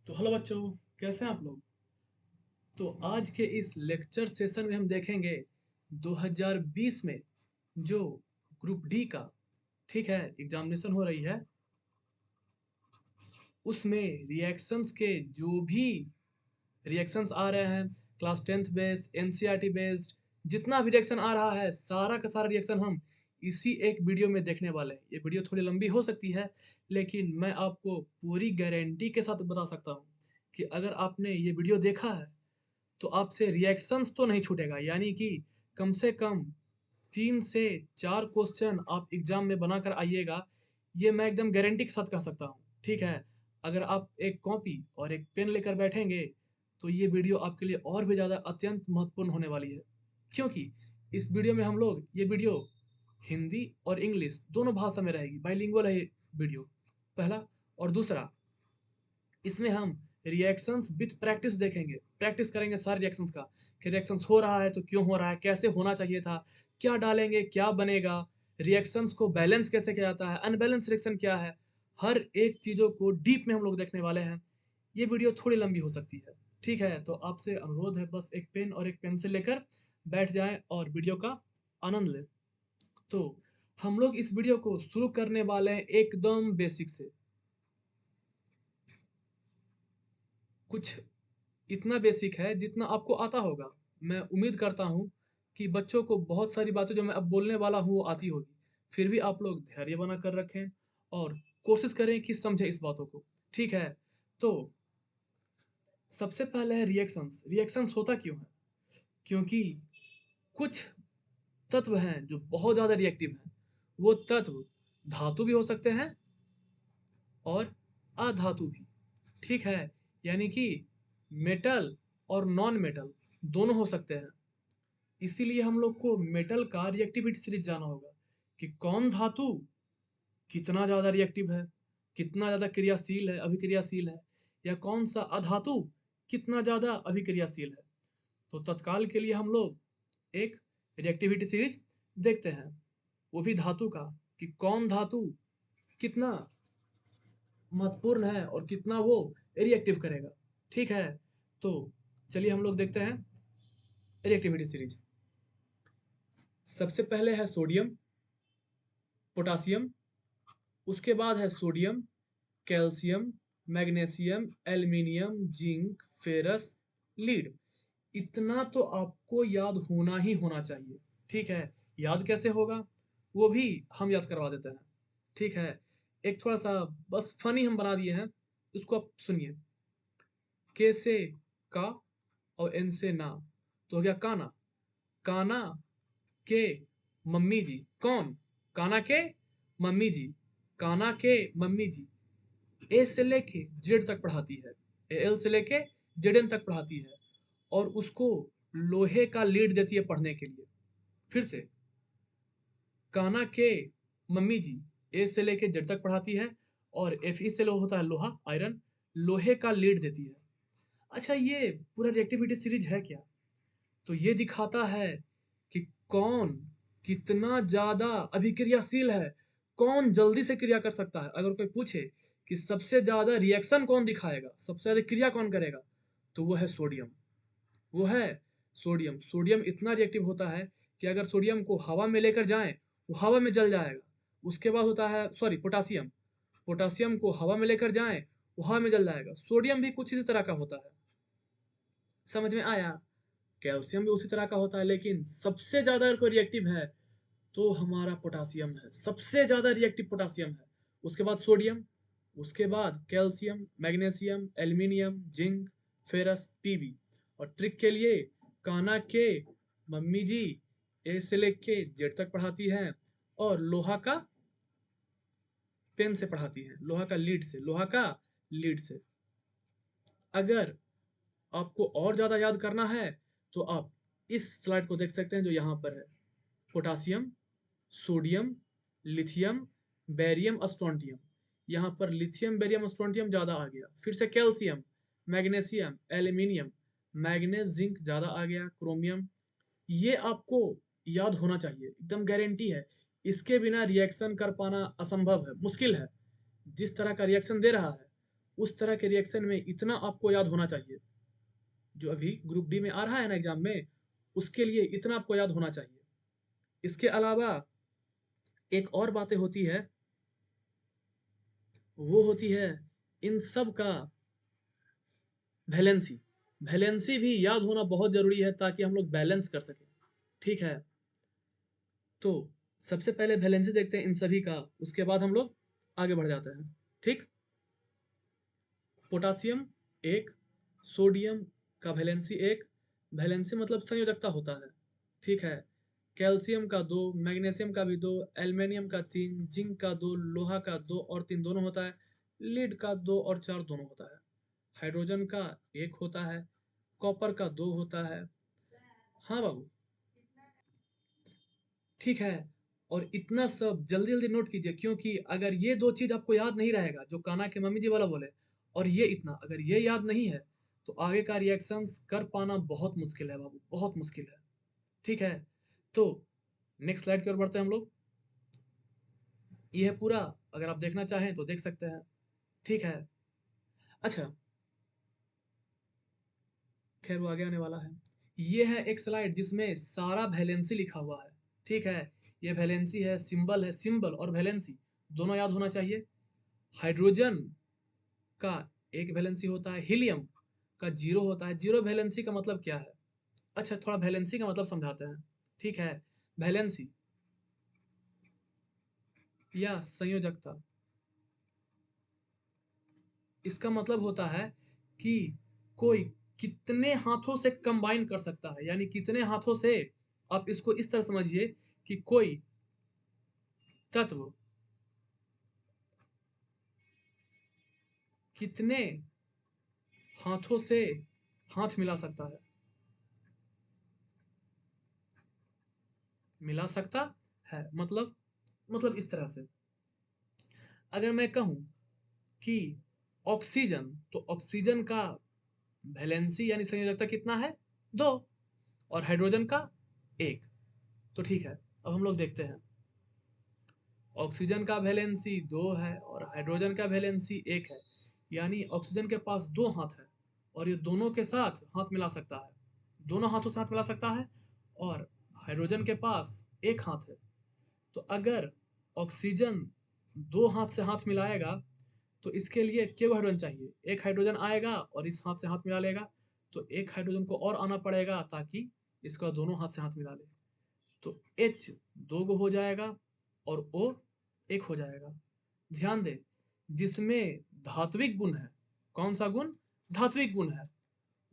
तो हेलो बच्चों, कैसे हैं आप लोग। तो आज के इस लेक्चर सेशन में हम देखेंगे 2020 में जो ग्रुप डी का ठीक है एग्जामिनेशन हो रही है, उसमें रिएक्शंस के जो भी रिएक्शंस आ रहे हैं, class 10th based, NCERT based, जितना भी रिएक्शन आ रहा है सारा का सारा रिएक्शन हम इसी एक वीडियो में देखने वाले हैं। ये वीडियो थोड़ी लंबी हो सकती है, लेकिन मैं आपको पूरी गारंटी के साथ बता सकता हूँ कि अगर आपने ये वीडियो देखा है तो आपसे रिएक्शंस तो नहीं छूटेगा, यानी कि कम से कम 3 से 4 क्वेश्चन आप एग्जाम में बनाकर आइएगा। ये मैं एकदम गारंटी के साथ कह सकता हूँ, ठीक है। अगर आप एक कॉपी और एक पेन लेकर बैठेंगे तो ये वीडियो आपके लिए और भी ज़्यादा अत्यंत महत्वपूर्ण होने वाली है, क्योंकि इस वीडियो में हम लोग ये वीडियो हिंदी और इंग्लिश दोनों भाषा में रहेगी, बाइलिंगुअल है ये वीडियो, पहला। और दूसरा, इसमें हम रिएक्शंस विथ प्रैक्टिस देखेंगे, प्रैक्टिस करेंगे सारे रिएक्शंस का कि रिएक्शंस हो रहा है तो क्यों हो रहा है, कैसे होना चाहिए था, क्या डालेंगे क्या बनेगा, रिएक्शंस को बैलेंस कैसे किया जाता है, अनबैलेंस रिएक्शन क्या है। हर एक चीज़ों को डीप में हम लोग देखने वाले हैं। ये वीडियो थोड़ी लंबी हो सकती है, ठीक है। तो आपसे अनुरोध है, बस एक पेन और एक पेंसिल लेकर बैठ जाएं और वीडियो का आनंद लें। तो हम लोग इस वीडियो को शुरू करने वाले हैं एकदम बेसिक से। कुछ इतना बेसिक है जितना आपको आता होगा। मैं उम्मीद करता हूँ कि बच्चों को बहुत सारी बातें जो मैं अब बोलने वाला हूँ वो आती होगी। फिर भी आप लोग धैर्य बना कर रखें और कोशिश करें कि समझें इस बातों को, ठीक है। तो सबसे पहले है रिएक्शंस। रिएक्शंस होता क्यों है? क्योंकि कुछ तत्व हैं जो बहुत ज़्यादा रिएक्टिव हैं। वो तत्व धातु भी हो सकते हैं और अधातु भी, ठीक है। यानी कि मेटल और नॉन मेटल दोनों हो सकते हैं। इसीलिए हम लोग को मेटल का रिएक्टिविटी सीरीज जाना होगा कि कौन धातु कितना ज़्यादा रिएक्टिव है, कितना ज़्यादा क्रियाशील है, अभिक्रियाशील है, या कौन सा अधातु कितना ज़्यादा अभिक्रियाशील है। तो तत्काल के लिए हम लोग एक रिएक्टिविटी सीरीज देखते हैं, वो भी धातु का, कि कौन धातु कितना महत्वपूर्ण है और कितना वो रिएक्टिव करेगा, ठीक है। तो चलिए हम लोग देखते हैं रिएक्टिविटी सीरीज। सबसे पहले है सोडियम, पोटासियम, उसके बाद है sodium, calcium, magnesium, aluminium, zinc, ferrous, lead. इतना तो आपको याद होना ही होना चाहिए, ठीक है। याद कैसे होगा वो भी हम याद करवा देते हैं, ठीक है। एक थोड़ा सा बस फनी हम बना दिए हैं, इसको आप सुनिए। के से का और एन से ना, तो हो गया काना। काना के मम्मी जी कौन? काना के मम्मी जी, काना के मम्मी जी ए से लेके जेड तक पढ़ाती है, एल से लेके जेड एन तक पढ़ाती है, और उसको लोहे का लीड देती है पढ़ने के लिए। फिर से, काना के मम्मी जी ए से लेके जेड तक पढ़ाती है, और एफ ई से लो होता है लोहा, आयरन, लोहे का लीड देती है। अच्छा, ये पूरा रिएक्टिविटी सीरीज है क्या? तो ये दिखाता है कि कौन कितना ज्यादा अभिक्रियाशील है, कौन जल्दी से क्रिया कर सकता है। अगर कोई पूछे कि सबसे ज्यादा रिएक्शन कौन दिखाएगा, सबसे ज्यादा क्रिया कौन करेगा, तो वो है सोडियम। वो है सोडियम। सोडियम इतना रिएक्टिव होता है कि अगर सोडियम को हवा में लेकर जाएं, वो हवा में जल जाएगा। उसके बाद होता है सॉरी पोटासियम। पोटासियम को हवा में लेकर जाएं, वो हवा में जल जाएगा। सोडियम भी कुछ इसी तरह का होता है, समझ में आया। कैल्शियम भी उसी तरह का होता है, लेकिन सबसे ज्यादा अगर कोई रिएक्टिव है तो हमारा पोटासियम है, सबसे ज्यादा रिएक्टिव पोटासियम है। उसके बाद सोडियम, उसके बाद calcium, magnesium, aluminium, zinc, ferrous, PB. और ट्रिक के लिए, काना के मम्मी जी ए से लेके जेड तक पढ़ाती हैं, और लोहा का पेन से पढ़ाती हैं, लोहा का लीड से, लोहा का लीड से। अगर आपको और ज्यादा याद करना है तो आप इस स्लाइड को देख सकते हैं जो यहाँ पर है। Potassium, sodium, lithium, barium, strontium. यहाँ पर लिथियम, बेरियम, स्ट्रोंटियम ज़्यादा आ गया। फिर से calcium, magnesium, aluminium, manganese, zinc ज़्यादा आ गया, क्रोमियम। ये आपको याद होना चाहिए, एकदम गारंटी है। इसके बिना रिएक्शन कर पाना असंभव है, मुश्किल है। जिस तरह का रिएक्शन दे रहा है उस तरह के रिएक्शन में इतना आपको याद होना चाहिए, जो अभी ग्रुप डी में आ रहा है ना एग्जाम में, उसके लिए इतना आपको याद होना चाहिए। इसके अलावा एक और बातें होती है, वो होती है इन सब का वैलेंसी। वैलेंसी भी याद होना बहुत जरूरी है ताकि हम लोग बैलेंस कर सकें। ठीक है, तो सबसे पहले वैलेंसी देखते हैं इन सभी का, उसके बाद हम लोग आगे बढ़ जाते हैं। ठीक, पोटासियम एक, सोडियम का वैलेंसी एक, वैलेंसी मतलब संयोजकता होता है। ठीक है, कैल्शियम का दो, मैग्नीशियम का भी दो, एल्युमिनियम का तीन, जिंक का दो, लोहा का दो और तीन दोनों होता है, लीड का दो और चार दोनों होता है, हाइड्रोजन का एक होता है, कॉपर का दो होता है। हाँ बाबू, ठीक है। और इतना सब जल्दी जल्दी नोट कीजिए, क्योंकि अगर ये दो चीज आपको याद नहीं रहेगा जो कान्हा के मम्मी जी वाला बोले, और ये इतना अगर ये याद नहीं है, तो आगे का रिएक्शंस कर पाना बहुत मुश्किल है बाबू, बहुत मुश्किल है। ठीक है, तो नेक्स्ट स्लाइड की ओर बढ़ते हैं हम लोग। ये है पूरा, अगर आप देखना चाहें तो देख सकते हैं। ठीक है, अच्छा, खैर वो आगे आने वाला है। ये है एक स्लाइड जिसमें सारा वैलेंसी लिखा हुआ है। ठीक है, ये वैलेंसी है, सिंबल है, सिंबल और वैलेंसी दोनों याद होना चाहिए। हाइड्रोजन का एक वैलेंसी होता है, हीलियम का जीरो होता है। जीरो वैलेंसी का मतलब क्या है? अच्छा, थोड़ा वैलेंसी का मतलब समझाते हैं। ठीक है, वैलेंसी या संयोजकता, इसका मतलब होता है कि कोई कितने हाथों से कंबाइन कर सकता है, यानी कितने हाथों से, आप इसको इस तरह समझिए कि कोई तत्व कितने हाथों से हाथ मिला सकता है, मिला सकता है मतलब इस तरह से, अगर मैं कहूं कि ऑक्सीजन, तो ऑक्सीजन का वैलेंसी यानी संयोजकता कितना है? दो, और हाइड्रोजन का एक। तो ठीक है, अब हम लोग देखते हैं। ऑक्सीजन का वैलेंसी दो है और हाइड्रोजन का वैलेंसी एक है, यानी ऑक्सीजन के पास दो हाथ है और ये दोनों के साथ हाथ मिला सकता है, दोनों हाथों से हाथ मिला सकता है। और हाइड्रोजन के पास एक हाथ है। तो अगर ऑक्सीजन दो हाथ से हाथ मिलाएगा, तो इसके लिए क्यों हाइड्रोजन चाहिए? एक हाइड्रोजन आएगा और इस हाथ से हाथ मिला लेगा, तो एक हाइड्रोजन को और आना पड़ेगा ताकि इसका दोनों हाथ से हाथ मिला ले। तो H दो गो हो जाएगा और O एक हो जाएगा। ध्यान दे, जिसमें धात्विक गुण है, कौन सा गुण? धात्विक गुण है,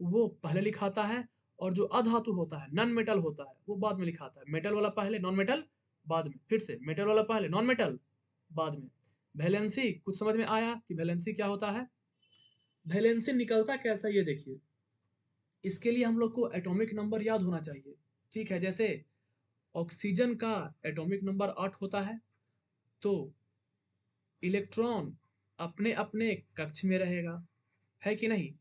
वो पहले लिखाता है, और जो अधातु होता है, नॉन मेटल होता है, वो बाद में लिखाता है। मेटल वाला पहले, नॉन मेटल बाद में। फिर से, मेटल वाला पहले, नॉन मेटल बाद में। वैलेंसी कुछ समझ में आया कि वैलेंसी क्या होता है? वैलेंसी निकलता कैसा, ये देखिए। इसके लिए हम लोग को एटॉमिक नंबर याद होना चाहिए। ठीक है, जैसे ऑक्सीजन का एटॉमिक नंबर 8 होता है, तो इलेक्ट्रॉन अपने अपने कक्ष में रहेगा, है कि नहीं?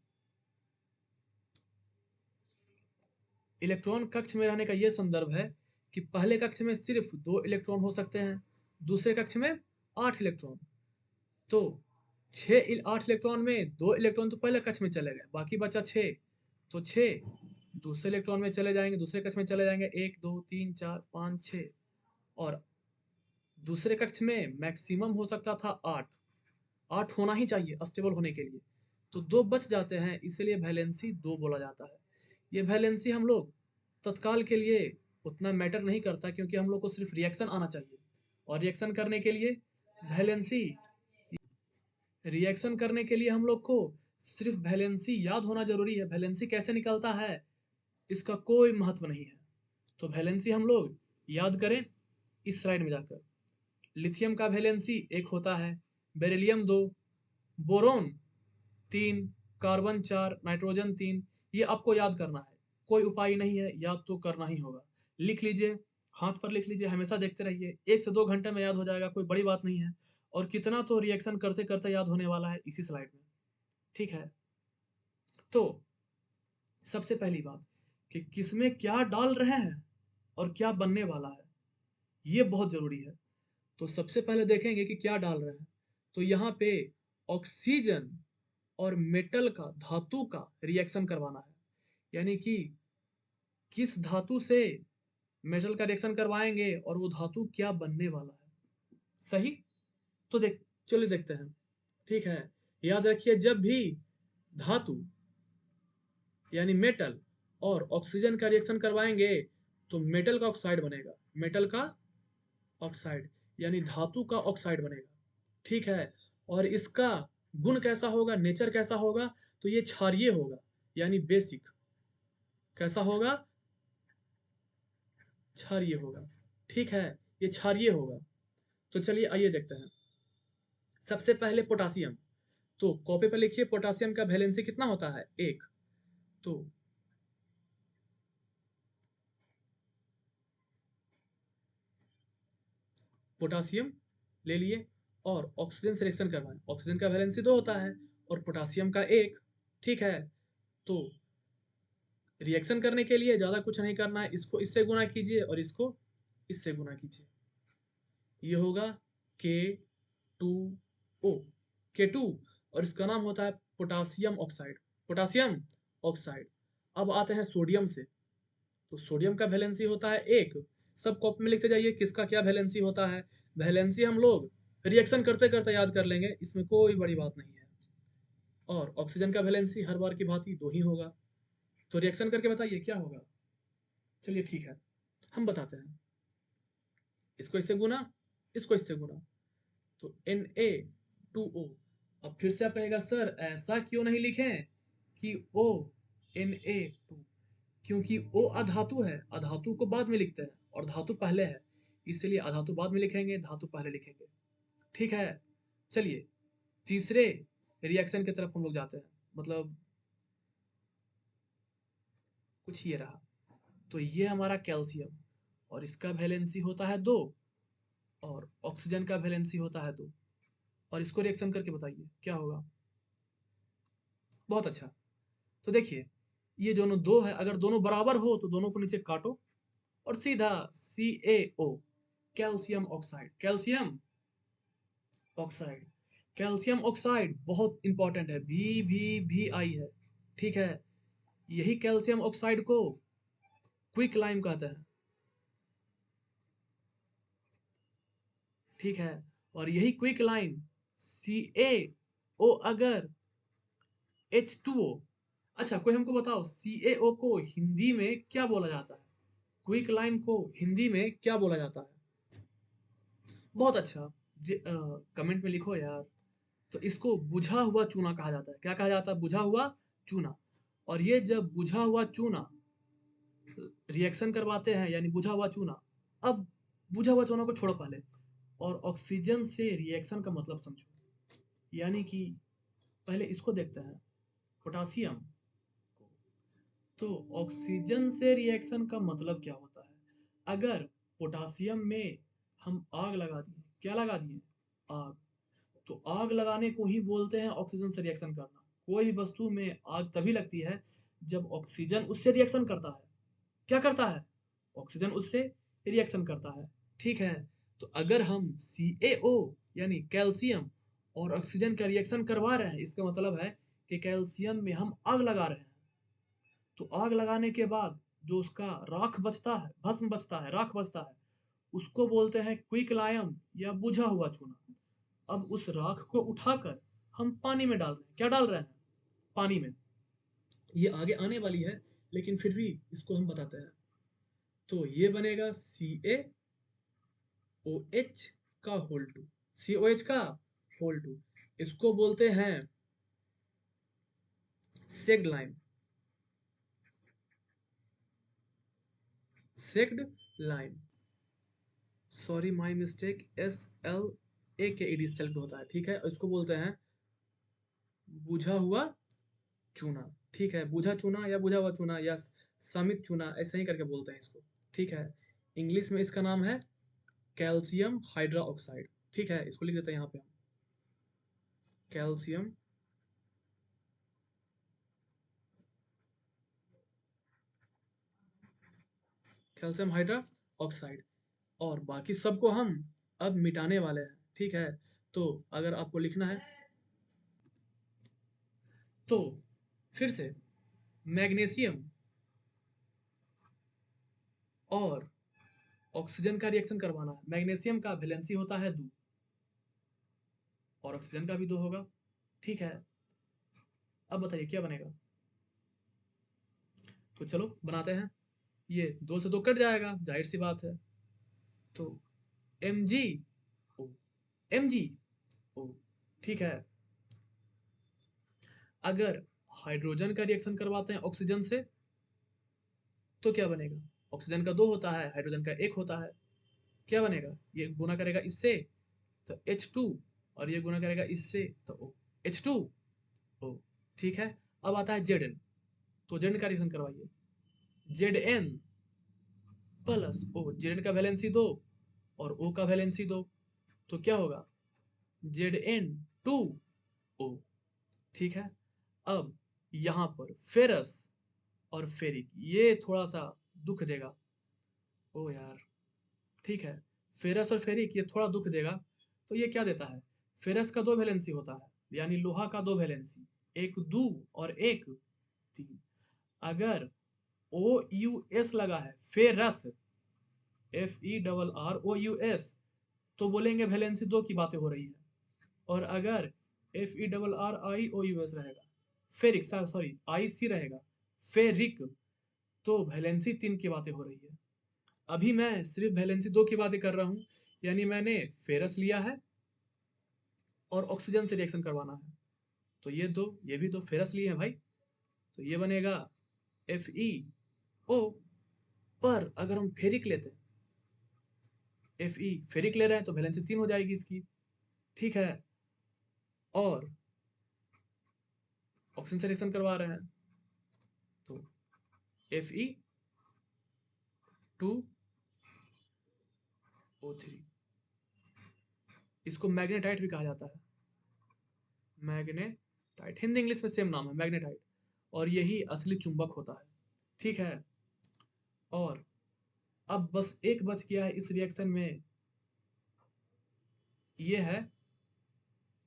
इलेक्ट्रॉन कक्ष में रहने का यह संदर्भ है कि पहले कक्ष में सिर्फ दो इलेक्ट्रॉन हो सकते हैं, दूसरे कक्ष में 8 इलेक्ट्रॉन। तो 8 इलेक्ट्रॉन में दो इलेक्ट्रॉन तो पहले कक्ष में चले गए, बाकी बचा 6। तो 6 दूसरे इलेक्ट्रॉन में चले जाएंगे, दूसरे कक्ष में चले जाएंगे, 1 2 3 4 5 6। और दूसरे कक्ष में मैक्सिमम हो सकता था 8, 8 होना ही चाहिए अस्टेबल होने के लिए, तो दो बच जाते हैं, इसलिए वैलेंसी दो बोला जाता है। ये वैलेंसी हम लोग तत्काल के लिए उतना मैटर नहीं करता, क्योंकि हम लोग को सिर्फ रिएक्शन आना चाहिए, और रिएक्शन करने के लिए हम लोग को सिर्फ वैलेंसी याद होना जरूरी है। वैलेंसी कैसे निकलता है इसका कोई महत्व नहीं है। तो वैलेंसी हम लोग याद करें इस स्लाइड में जाकर। लिथियम का वैलेंसी एक होता है, बेरिलियम दो, बोरोन तीन, कार्बन चार, नाइट्रोजन तीन। ये आपको याद करना है, कोई उपाय नहीं है, याद तो करना ही होगा। लिख लीजिए, हाथ पर लिख लीजिए, हमेशा देखते रहिए, 1 से 2 घंटे में याद हो जाएगा, कोई बड़ी बात नहीं है। और कितना तो रिएक्शन करते करते याद होने वाला है इसी स्लाइड में। ठीक है, तो सबसे पहली बात कि किसमें क्या डाल रहे हैं और क्या बनने वाला है, ये बहुत जरूरी है। तो सबसे पहले देखेंगे कि क्या डाल रहे हैं। तो यहाँ पे ऑक्सीजन और मेटल का, धातु का रिएक्शन करवाना है। यानी कि किस धातु से मेटल का रिएक्शन करवाएंगे और वो धातु क्या बनने वाला है। सही? तो चलिए देखते हैं। ठीक है, याद रखिए, जब भी धातु यानी मेटल और ऑक्सीजन का रिएक्शन करवाएंगे तो मेटल का ऑक्साइड बनेगा। मेटल का ऑक्साइड यानी धातु का ऑक्साइड बनेगा। ठीक है, और इसका गुण कैसा होगा, नेचर कैसा होगा, तो ये क्षारीय होगा यानी बेसिक। कैसा होगा? क्षारीय होगा। ठीक है, ये क्षारीय होगा। तो चलिए आइए देखते हैं। सबसे पहले पोटासियम। तो कॉपी पर लिखिए, पोटासियम का वैलेंसी कितना होता है? 1। तो पोटासियम ले लिए और ऑक्सीजन से रिएक्शन करवाएं। ऑक्सीजन का वैलेंसी 2 होता है और पोटासियम का 1। ठीक है, तो रिएक्शन करने के लिए ज्यादा कुछ नहीं करना है, इसको इससे गुना कीजिए और इसको इससे गुना कीजिए। ये होगा K2O, K2, और इसका नाम होता है पोटासियम ऑक्साइड। Potassium oxide. अब आते हैं सोडियम से। तो सोडियम का वैलेंसी होता है 1। सब कॉपी में लिखते जाइए किसका क्या वैलेंसी होता है। वैलेंसी हम लोग रिएक्शन करते करते याद कर लेंगे, इसमें कोई बड़ी बात नहीं है। और ऑक्सीजन का वैलेंसी हर बार की भांति 2 ही होगा। तो रिएक्शन करके बताइए क्या होगा। चलिए ठीक है, हम बताते हैं। इसको इससे गुना, इसको इससे गुना, तो Na2O। अब फिर से आप कहेगा सर ऐसा क्यों नहीं लिखें कि ONA2, क्योंकि O अधातु है, अधातु को बाद में लिखते हैं और धातु पहले है, इसलिए अधातु बाद में लिखेंगे, धातु पहले लिखेंगे। ठीक है, चलिए तीसरे रिएक्शन की तरफ हम लोग जाते हैं। मतलब कुछ ये रहा। तो ये हमारा कैल्शियम और इसका वैलेंसी होता है 2 और ऑक्सीजन का वैलेंसी होता है 2। और इसको रिएक्शन करके बताइए क्या होगा। बहुत अच्छा। तो देखिए, ये दोनों 2 है, अगर दोनों बराबर हो तो दोनों को नीचे काटो और सीधा CaO, calcium oxide. Calcium oxide, calcium oxide बहुत इंपॉर्टेंट है, VI है। ठीक है, यही कैल्शियम ऑक्साइड को क्विक लाइम कहते हैं। ठीक है, और यही क्विक लाइम CaO अगर H2O। अच्छा, कोई हमको बताओ CaO को हिंदी में क्या बोला जाता है? क्विक लाइम को हिंदी में क्या बोला जाता है? बहुत अच्छा, कमेंट में लिखो यार। तो इसको बुझा हुआ चूना कहा जाता है। क्या कहा जाता है? बुझा हुआ चूना। और ये जब बुझा हुआ चूना रिएक्शन करवाते हैं यानी बुझा हुआ चूना। अब बुझा हुआ चूना को छोड़ो पहले, और ऑक्सीजन से रिएक्शन का मतलब समझो। यानी कि पहले इसको देखते हैं, पोटासियम। तो ऑक्सीजन से रिएक्शन का मतलब क्या होता है? अगर पोटासियम में हम आग लगा दिए, क्या लगा दिए? आग। तो आग लगाने को ही बोलते हैं ऑक्सीजन से रिएक्शन करना। कोई वस्तु में आग तभी लगती है जब ऑक्सीजन उससे रिएक्शन करता है। क्या करता है? ऑक्सीजन उससे रिएक्शन करता है। ठीक है, तो अगर हम CaO यानी कैल्शियम और ऑक्सीजन का रिएक्शन करवा रहे हैं, इसका मतलब है कि कैल्शियम में हम आग लगा रहे हैं। तो आग लगाने के बाद जो उसका राख बचता है, भस्म बचता है, राख बचता है, उसको बोलते हैं क्विक लायम या बुझा हुआ चूना। अब उस राख को उठाकर हम पानी में डाल रहे हैं। क्या डाल रहे हैं? पानी में। ये आगे आने वाली है, लेकिन फिर भी इसको हम बताते हैं। तो ये बनेगा CaOH का होल 2, COH का होल 2। इसको बोलते हैं sacked lime, sacked lime. Sorry my mistake, SLAKED select होता है। ठीक है, इसको बोलते हैं बुझा हुआ चूना। ठीक है, बुझा चूना या बुझा हुआ चूना या समित चूना, ऐसे ही करके बोलते हैं इसको। ठीक है, इंग्लिश में इसका नाम है कैल्शियम हाइड्रा ऑक्साइड। ठीक है, इसको लिख देते हैं यहाँ पे हम, कैल्शियम कैल्शियम हाइड्रा ऑक्साइड। और बाकी सबको हम अब मिटाने वाले हैं। ठीक है, तो अगर आपको लिखना है, तो फिर से मैग्नीशियम और ऑक्सीजन का रिएक्शन करवाना है। मैग्नीशियम का वैलेंसी होता है 2 और ऑक्सीजन का भी 2 होगा। ठीक है, अब बताइए क्या बनेगा? तो चलो बनाते हैं। ये 2 से 2 कट जाएगा, जाहिर सी बात है। तो MgO MgO, ठीक है। अगर हाइड्रोजन का रिएक्शन करवाते हैं ऑक्सीजन से तो क्या बनेगा? ऑक्सीजन का 2 होता है, हाइड्रोजन का 1 होता है। क्या बनेगा? ये गुना करेगा इससे तो H2 और ये गुना करेगा इससे तो O, H2O, ठीक है। अब आता है Zn, तो Zn का रिएक्शन करवाइए। Zn प्लस O, Zn का वैलेंसी 2 और O का वैलेंसी 2, तो क्या होगा? Zn2O, ठीक है। अब यहाँ पर फेरस और फेरिक ये थोड़ा सा दुख देगा। ओ यार, ठीक है। फेरस और फेरिक ये थोड़ा दुख देगा। तो ये क्या देता है? फेरस का 2 वैलेंसी होता है, यानी लोहा का 2 वैलेंसी, एक 2 और एक 3। अगर OUS लगा है फेरस, FERROUS, तो बोलेंगे वैलेंसी 2 की बातें हो रही है। और अगर FERRIOUS रहेगा, फेरिक, सॉरी IC रहेगा, फेरिक, तो वैलेंसी 3 की बातें हो रही है। अभी मैं सिर्फ वैलेंसी 2 की बातें कर रहा हूँ, यानी मैंने फेरस लिया है और ऑक्सीजन से रिएक्शन करवाना है। तो ये भी 2 फेरस लिए हैं भाई, तो ये बनेगा FeO। पर अगर हम फेरिक लेते हैं, फेरिक ले रहे हैं तो वैलेंसी 3 हो जाएगी इसकी, ठीक है। और ऑक्सीजन से रिएक्शन करवा रहे हैं तो Fe2O3, इसको मैग्नेटाइट भी कहा जाता है। मैग्नेटाइट, हिंदी इंग्लिश में सेम नाम है, मैग्नेटाइट। और यही असली चुंबक होता है, ठीक है। और अब बस एक बच गया है इस रिएक्शन में, ये है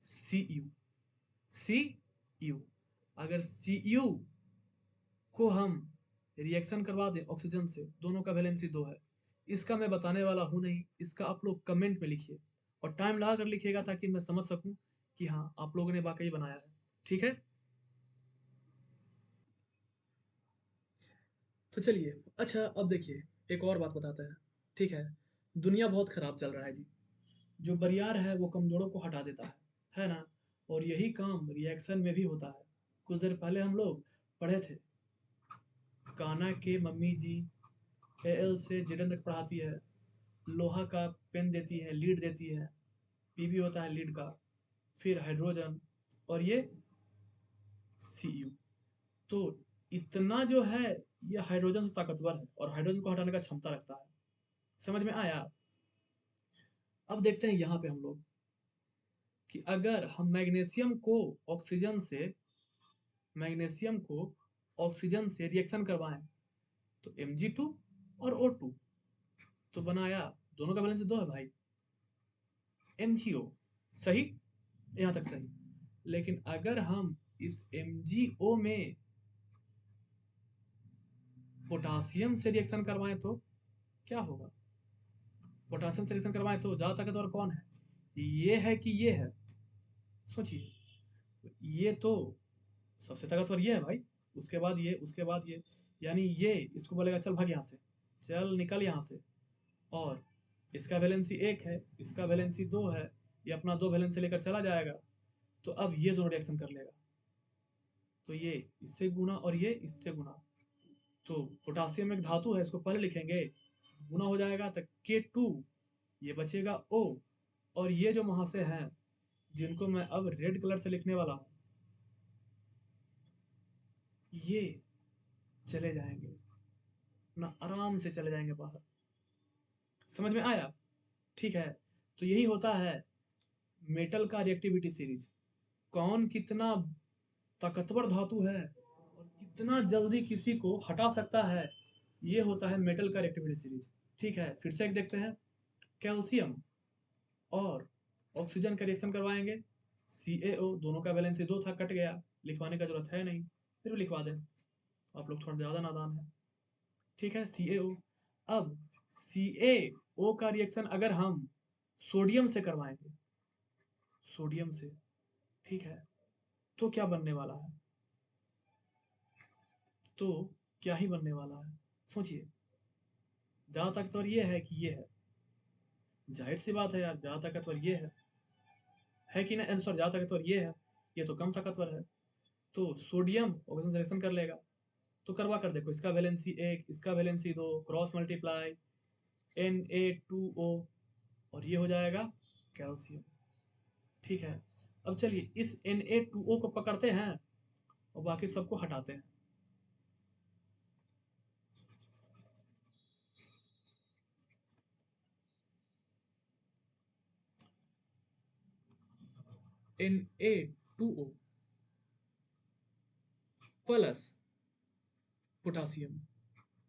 Cu। अगर Cu को हम रिएक्शन करवा दें ऑक्सीजन से, दोनों का वैलेंसी 2 है। इसका मैं बताने वाला हूं नहीं, इसका आप लोग कमेंट में लिखिए और टाइम लगा कर लिखिएगा ताकि मैं समझ सकूं कि हाँ आप लोगों ने वाकई बनाया है, ठीक है। तो चलिए, अच्छा अब देखिए एक और बात बताते हैं, ठीक है। दुनिया बहुत खराब चल रहा है जी। जो बरियार है वो कमजोरों को हटा देता है ना। और यही काम रिएक्शन में भी होता है। कुछ देर पहले हम लोग पढ़े थे, कान्हा के मम्मी जी AL से जेडन तक पढ़ाती है, लोहा का पेन देती है, लीड देती है, PB होता है लीड का, फिर हाइड्रोजन और ये Cu। तो इतना जो है ये हाइड्रोजन से ताकतवर है और हाइड्रोजन को हटाने का क्षमता रखता है। समझ में आया? अब देखते हैं यहाँ पे हम लोग कि अगर हम मैग्नीशियम को ऑक्सीजन से रिएक्शन करवाएं तो Mg2 और O2, तो बनाया, दोनों का बैलेंस 2 है भाई, MgO, सही, यहाँ तक सही। लेकिन अगर हम इस MgO में पोटासियम से रिएक्शन करवाएं तो क्या होगा? पोटासियम से रिएक्शन करवाएं तो ज्यादा ताकतवर कौन है? ये है कि ये है? सोचिए, ये तो सबसे ताकतवर ये है भाई, उसके बाद ये, उसके बाद ये, यानी ये इसको बोलेगा चल भाग यहाँ से, चल निकल यहाँ से। और इसका वैलेंसी 1 है, इसका वैलेंसी 2 है, ये अपना 2 वैलेंसी लेकर चला जाएगा। तो अब ये दोनों रिएक्शन कर लेगा, तो ये इससे गुना और ये इससे गुना। तो पोटासियम एक धातु है, इसको पहले लिखेंगे, गुना हो जाएगा तो K2, ये बचेगा O। और ये जो वहां से हैं, जिनको मैं अब रेड कलर से लिखने वाला हूं, ये चले जाएंगे ना, आराम से चले जाएंगे बाहर। समझ में आया? ठीक है। तो यही होता है मेटल का रिएक्टिविटी सीरीज। कौन कितना ताकतवर धातु है और कितना जल्दी किसी को हटा सकता है, ये होता है मेटल का रिएक्टिविटी सीरीज। ठीक है, फिर से एक देखते हैं। कैल्शियम और ऑक्सीजन का रिएक्शन करवाएंगे, CaO, दोनों का वैलेंसी 2 था, कट गया, लिखवाने का जरूरत है नहीं, फिर भी लिखवा दें, आप लोग थोड़ा ज़्यादा नादान है। ठीक है, CaO। अब CaO का रिएक्शन अगर हम सोडियम से करवाएंगे, सोडियम से, ठीक है, तो क्या बनने वाला है? तो क्या ही बनने वाला है, सोचिए। ज़्यादा ताकतवर ये है कि ये है, जाहिर सी बात है यार, ज़्यादा ताकतवर ये है कि नहीं, सॉरी, ज़्यादा ताकतवर ये तो कम ताकतवर है। तो सोडियम ऑक्सीजन से रिएक्शन कर लेगा, तो करवा कर देखो, इसका वैलेंसी 1, इसका वैलेंसी 2, क्रॉस मल्टीप्लाई Na2O, और ये हो जाएगा कैल्शियम। ठीक है, अब चलिए इस Na2O को पकड़ते हैं और बाकी सबको हटाते हैं। Na2O प्लस पोटासियम,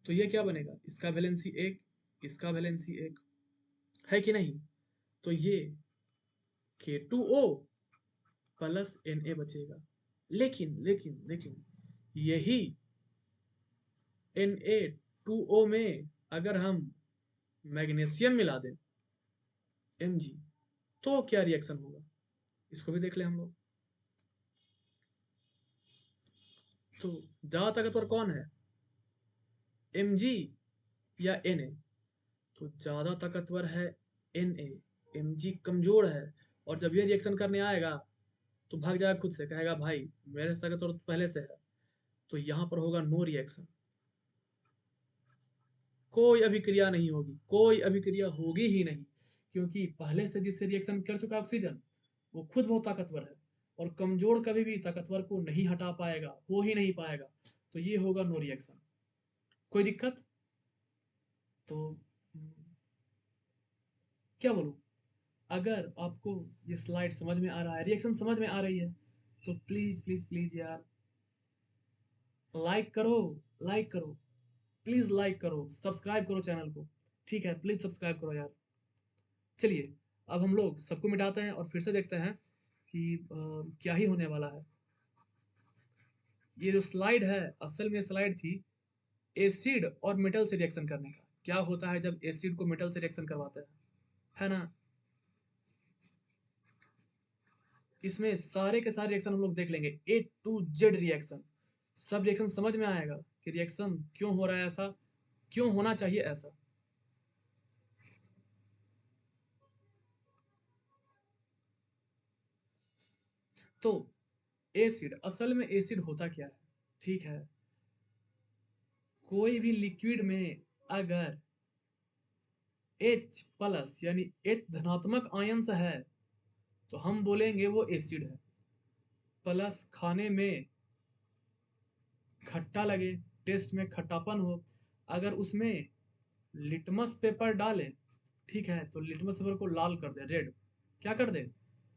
तो ये क्या बनेगा? इसका वैलेंसी 1, इसका वैलेंसी 1, है कि नहीं? तो ये K2O प्लस Na बचेगा। लेकिन लेकिन लेकिन यही Na2O में अगर हम मैग्नीशियम मिला दें, Mg, तो क्या रिएक्शन होगा? इसको भी देख ले हम लोग। तो ज्यादा ताकतवर कौन है, Mg या Na? तो ज्यादा ताकतवर है Na, Mg कमजोर है, और जब ये रिएक्शन करने आएगा तो भाग जाएगा खुद से, कहेगा भाई मेरे से ताकतवर तो पहले से है। तो यहाँ पर होगा नो रिएक्शन, कोई अभिक्रिया नहीं होगी, कोई अभिक्रिया होगी ही नहीं, क्योंकि पहले से जिससे रिएक्शन कर चुका ऑक्सीजन वो खुद बहुत ताकतवर है, और कमजोर कभी भी ताकतवर को नहीं हटा पाएगा, हो ही नहीं पाएगा। तो ये होगा नो रिएक्शन। कोई दिक्कत? तो क्या बोलूं, अगर आपको ये स्लाइड समझ में आ रहा है, रिएक्शन समझ में आ रही है, तो प्लीज प्लीज प्लीज यार लाइक करो, लाइक करो, प्लीज लाइक करो, सब्सक्राइब करो चैनल को। ठीक है, प्लीज सब्सक्राइब करो यार। चलिए, अब हम लोग सबको मिटाते हैं और फिर से देखते हैं कि क्या ही होने वाला है। ये जो स्लाइड है, असल में स्लाइड थी एसिड और मेटल से रिएक्शन करने का, क्या होता है जब एसिड को मेटल से रिएक्शन करवाते हैं, है ना? इसमें सारे के सारे रिएक्शन हम लोग देख लेंगे, A to Z रिएक्शन, सब रिएक्शन समझ में आएगा कि रिएक्शन क्यों हो रहा है ऐसा, क्यों होना चाहिए ऐसा। तो एसिड, असल में एसिड होता क्या है? ठीक है, कोई भी लिक्विड में अगर H प्लस यानी H धनात्मक आयंस है तो हम बोलेंगे वो एसिड है। प्लस खाने में खट्टा लगे, टेस्ट में खट्टापन हो, अगर उसमें लिटमस पेपर डालें, ठीक है, तो लिटमस पेपर को लाल कर दे, रेड, क्या कर दे,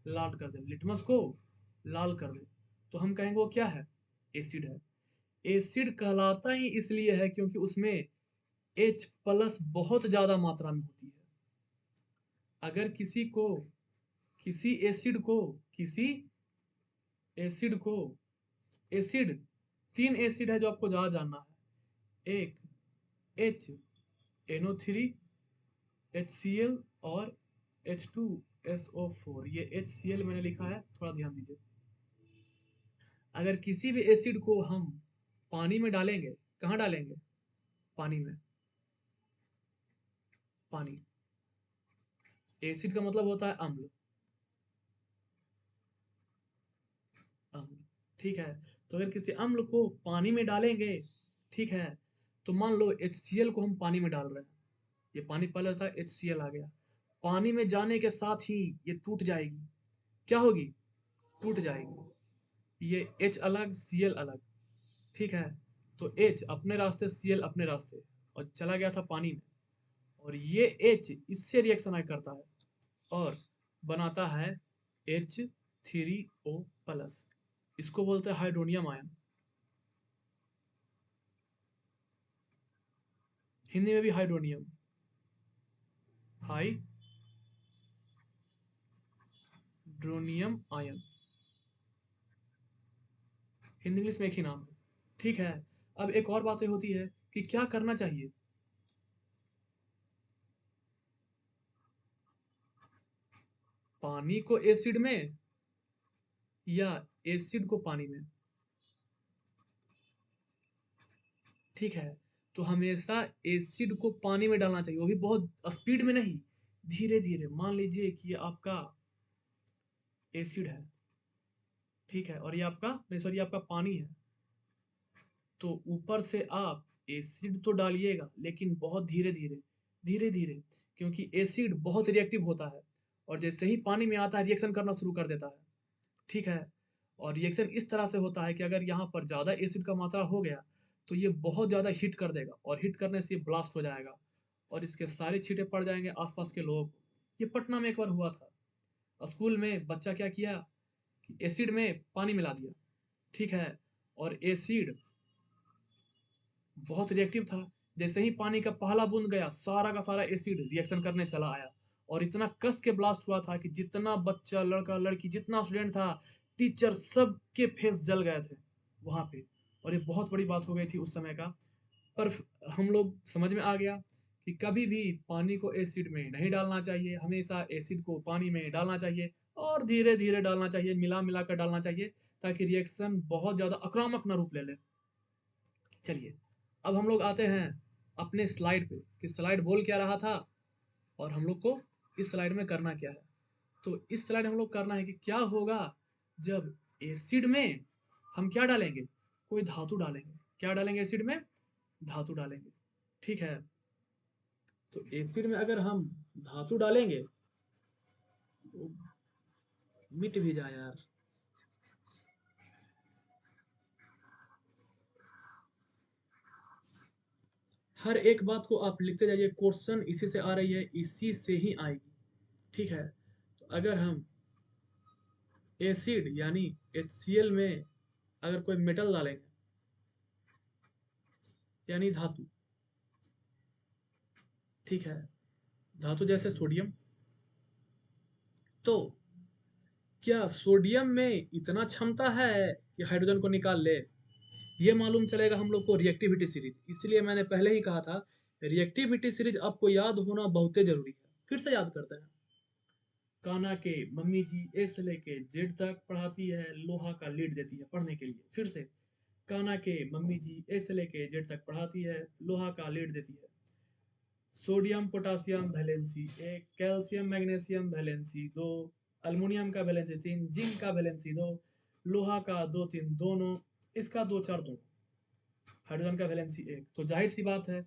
लाल कर दे, लिटमस को लाल कर दे, तो हम कहेंगे वो क्या है, एसिड है। एसिड कहलाता ही इसलिए है क्योंकि उसमें H प्लस बहुत ज्यादा मात्रा में होती है। अगर किसी एसिड को किसी एसिड को एसिड, तीन एसिड है जो आपको ज्यादा जानना है, एक HNO3, HCl और H2SO4, ये HCl मैंने लिखा है, थोड़ा ध्यान दीजिए। अगर किसी भी एसिड को हम पानी में डालेंगे, कहाँ डालेंगे, पानी में, पानी, एसिड का मतलब होता है अम्ल, अम्ल, ठीक है। तो अगर किसी अम्ल को पानी में डालेंगे, ठीक है, तो मान लो HCl को हम पानी में डाल रहे हैं, ये पानी पहले था, HCl आ गया, पानी में जाने के साथ ही ये टूट जाएगी, क्या होगी, टूट जाएगी, ये H अलग, Cl अलग, ठीक है। तो H अपने रास्ते, Cl अपने रास्ते, और चला गया था पानी में, और ये H इससे रिएक्शन करता है और बनाता है H3O प्लस, इसको बोलते हैं हाइड्रोनियम आयन, हिंदी में भी hydronium, hydronium ion. Hindi English में एक ही नाम है। ठीक है, अब एक और बातें होती है कि क्या करना चाहिए। पानी को एसिड में या एसिड को पानी में। ठीक है, तो हमेशा एसिड को पानी में डालना चाहिए, वो भी बहुत स्पीड में नहीं, धीरे धीरे। मान लीजिए कि ये आपका एसिड है, ठीक है, और ये आपका नहीं सॉरी, ये आपका पानी है। तो ऊपर से आप एसिड तो डालिएगा, लेकिन बहुत धीरे धीरे, धीरे धीरे, क्योंकि एसिड बहुत रिएक्टिव होता है, और जैसे ही पानी में आता है रिएक्शन करना शुरू कर देता है। ठीक है, और रिएक्शन इस तरह से होता है कि अगर यहाँ पर ज़्यादा एसिड का मात्रा हो गया तो ये बहुत ज़्यादा हीट कर देगा, और हीट करने से ये ब्लास्ट हो जाएगा, और इसके सारे छींटे पड़ जाएंगे आसपास के लोगों को। ये पटना में एक बार हुआ था। स्कूल में बच्चा क्या किया कि एसिड में पानी मिला दिया। ठीक है, और एसिड बहुत रिएक्टिव था। जैसे ही पानी का पहला बूंद गया, सारा का सारा एसिड रिएक्शन करने चला आया, और इतना कस के ब्लास्ट हुआ था कि जितना बच्चा, लड़का लड़की, जितना स्टूडेंट था, टीचर, सब के फेस जल गए थे वहां पे। और ये बहुत बड़ी बात हो गई थी उस समय का। पर हम लोग समझ में आ गया कि कभी भी पानी को एसिड में नहीं डालना चाहिए, हमेशा एसिड को पानी में डालना चाहिए, और धीरे धीरे डालना चाहिए, मिला मिला कर डालना चाहिए, ताकि रिएक्शन बहुत ज्यादा आक्रामक ना रूप ले ले। चलिए, अब हम लोग आते हैं अपने स्लाइड पे कि स्लाइड बोल क्या रहा था, और हम लोग को इस स्लाइड में करना क्या है। तो इस स्लाइड हम लोग करना है कि क्या होगा जब एसिड में हम क्या डालेंगे, कोई धातु डालेंगे। क्या डालेंगे एसिड में, धातु डालेंगे। ठीक है, तो एसिड में अगर हम धातु डालेंगे तो मिट भी जाए यार। हर एक बात को आप लिखते जाइए, क्वेश्चन इसी से आ रही है, इसी से ही आएगी। ठीक है, तो अगर हम एसिड यानी HCl में अगर कोई मेटल डालेंगे, यानी धातु। ठीक है, धातु जैसे सोडियम, तो क्या सोडियम में इतना क्षमता है कि हाइड्रोजन को निकाल ले। ये मालूम चलेगा हम लोग को रिएक्टिविटी सीरीज। इसलिए मैंने पहले ही कहा था, रिएक्टिविटी सीरीज आपको याद होना बहुत जरूरी है। फिर से याद करते हैं। कान्हा के मम्मी जी ए से लेके जेड तक पढ़ाती है, लोहा का लीड देती है पढ़ने के लिए। फिर से, कान्हा के मम्मी जी ए से लेके जेड तक पढ़ाती है, लोहा का लीड देती है। Sodium potassium valency 1, calcium magnesium valency 2, aluminium का वैलेंसी 3, जिंक का वैलेंसी 2, लोहा का 2 3 दोनों, इसका 2 4 दोनों, हाइड्रोजन का वैलेंसी 1। तो जाहिर सी बात है,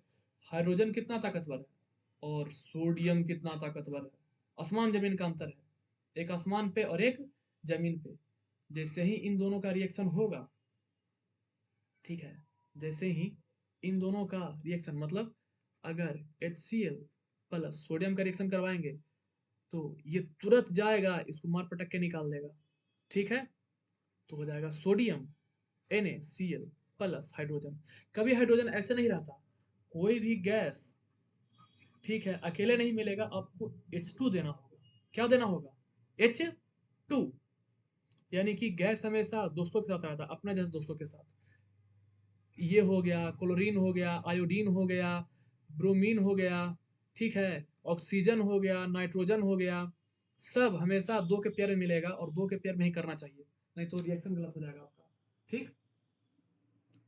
हाइड्रोजन कितना ताकतवर है और सोडियम कितना ताकतवर है, आसमान जमीन का अंतर है। एक आसमान पे और एक जमीन पे। जैसे ही इन दोनों का रिएक्शन होगा, ठीक है, जैसे ही इन दोनों का रिएक्शन, मतलब अगर HCl प्लस सोडियम का रिएक्शन करवाएंगे तो ये तुरंत जाएगा, इसको मार पटक के निकाल देगा। ठीक है, तो हो जाएगा सोडियम NaCl प्लस हाइड्रोजन। कभी हाइड्रोजन ऐसे नहीं रहता, कोई भी गैस, ठीक है, अकेले नहीं मिलेगा, आपको H2 देना होगा। क्या देना होगा, H2। यानी कि गैस हमेशा दोस्तों के साथ रहता है, अपने जैसे दोस्तों के साथ। ये हो गया, क्लोरीन हो गया, आयोडीन हो गया, ब्रोमीन हो गया, ठीक है, ऑक्सीजन हो गया, नाइट्रोजन हो गया। सब हमेशा दो के पेयर में मिलेगा, और दो के पेयर में ही करना चाहिए, नहीं तो रिएक्शन गलत हो जाएगा आपका। ठीक,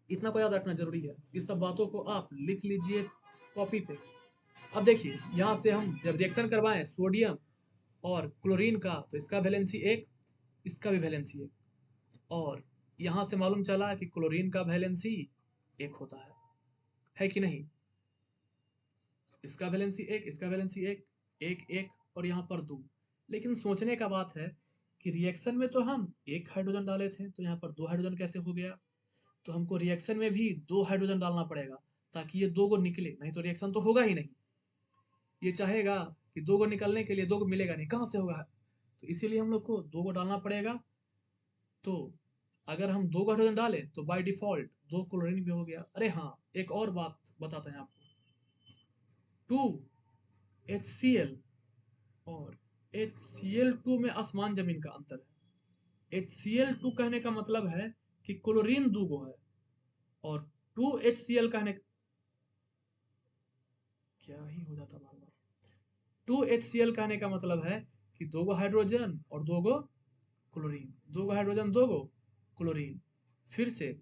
इतना को याद रखना जरूरी है। इस सब बातों को आप लिख लीजिए कॉपी पे। अब देखिए, यहाँ से हम जब रिएक्शन करवाएं सोडियम और क्लोरीन का, तो इसका वैलेंसी 1, इसका भी वैलेंसी 1, और यहाँ से मालूम चला कि क्लोरीन का वैलेंसी 1 होता है कि नहीं। इसका वैलेंसी 1, इसका वैलेंसी 1, 1 1, और यहाँ पर 2। लेकिन सोचने का बात है कि रिएक्शन में तो हम एक हाइड्रोजन डाले थे, तो यहाँ पर 2 हाइड्रोजन कैसे हो गया। तो हमको रिएक्शन में भी 2 हाइड्रोजन डालना पड़ेगा, ताकि ये 2 को निकले, नहीं तो रिएक्शन तो होगा ही नहीं। ये चाहेगा कि 2 को निकलने के लिए 2 को मिलेगा नहीं, कहाँ से होगा। तो इसीलिए हम लोग को 2 को डालना पड़ेगा। तो अगर हम 2 हाइड्रोजन डालें तो बाय डिफॉल्ट 2 क्लोरीन भी हो गया। अरे हाँ, एक और बात बताते हैं आपको। 2HCl और HCl2 में आसमान जमीन का अंतर है। HCl2 कहने का मतलब है कि क्लोरीन 2 गो है और 2HCl कहने क्या ही हो जाता बार बार 2HCl कहने का मतलब है कि 2 गो हाइड्रोजन और 2 गो क्लोरीन, 2 गो हाइड्रोजन 2 गो क्लोरीन। फिर से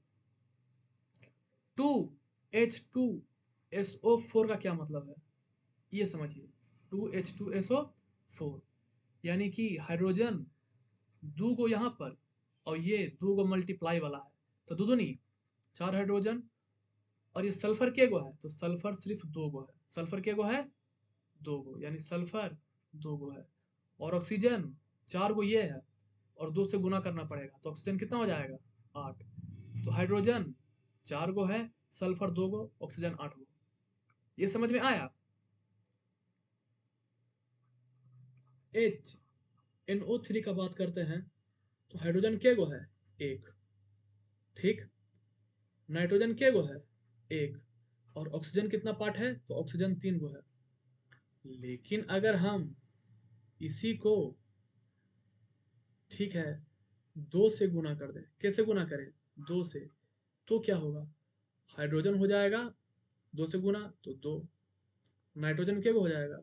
2H2SO4 का क्या मतलब है ये समझिए। 2H2SO4 यानी कि हाइड्रोजन 2 गो यहाँ पर और ये 2 गो मल्टीप्लाई वाला है, तो दो दूनी 4 हाइड्रोजन। और ये सल्फर के गो है, तो सल्फर सिर्फ 2 गो है, सल्फर के गो है 2 गो, यानी सल्फर 2 गो है। और ऑक्सीजन 4 गो ये है और 2 से गुना करना पड़ेगा, तो ऑक्सीजन कितना हो जाएगा 8। तो हाइड्रोजन 4 गो है, सल्फर 2 गो, ऑक्सीजन 8 गो। ये समझ में आया। HNO3 का बात करते हैं तो हाइड्रोजन के गो है 1, ठीक। नाइट्रोजन के गो है 1 और ऑक्सीजन कितना पार्ट है, तो ऑक्सीजन 3 गो है। लेकिन अगर हम इसी को, ठीक है, 2 से गुना कर दें, कैसे गुना करें 2 से, तो क्या होगा, हाइड्रोजन हो जाएगा 2 से गुना तो 2, नाइट्रोजन क्या हो जाएगा,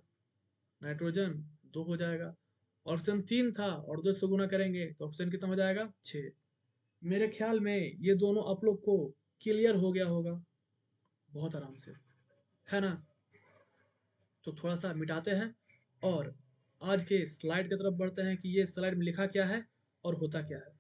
नाइट्रोजन 2 हो जाएगा, ऑक्सीजन 3 था और 2 से गुना करेंगे तो ऑक्सीजन कितना हो जाएगा 6। मेरे ख्याल में ये दोनों आप लोग को क्लियर हो गया होगा बहुत आराम से, है ना। तो थोड़ा सा मिटाते हैं और आज के स्लाइड की तरफ बढ़ते हैं कि ये स्लाइड में लिखा क्या है और होता क्या है।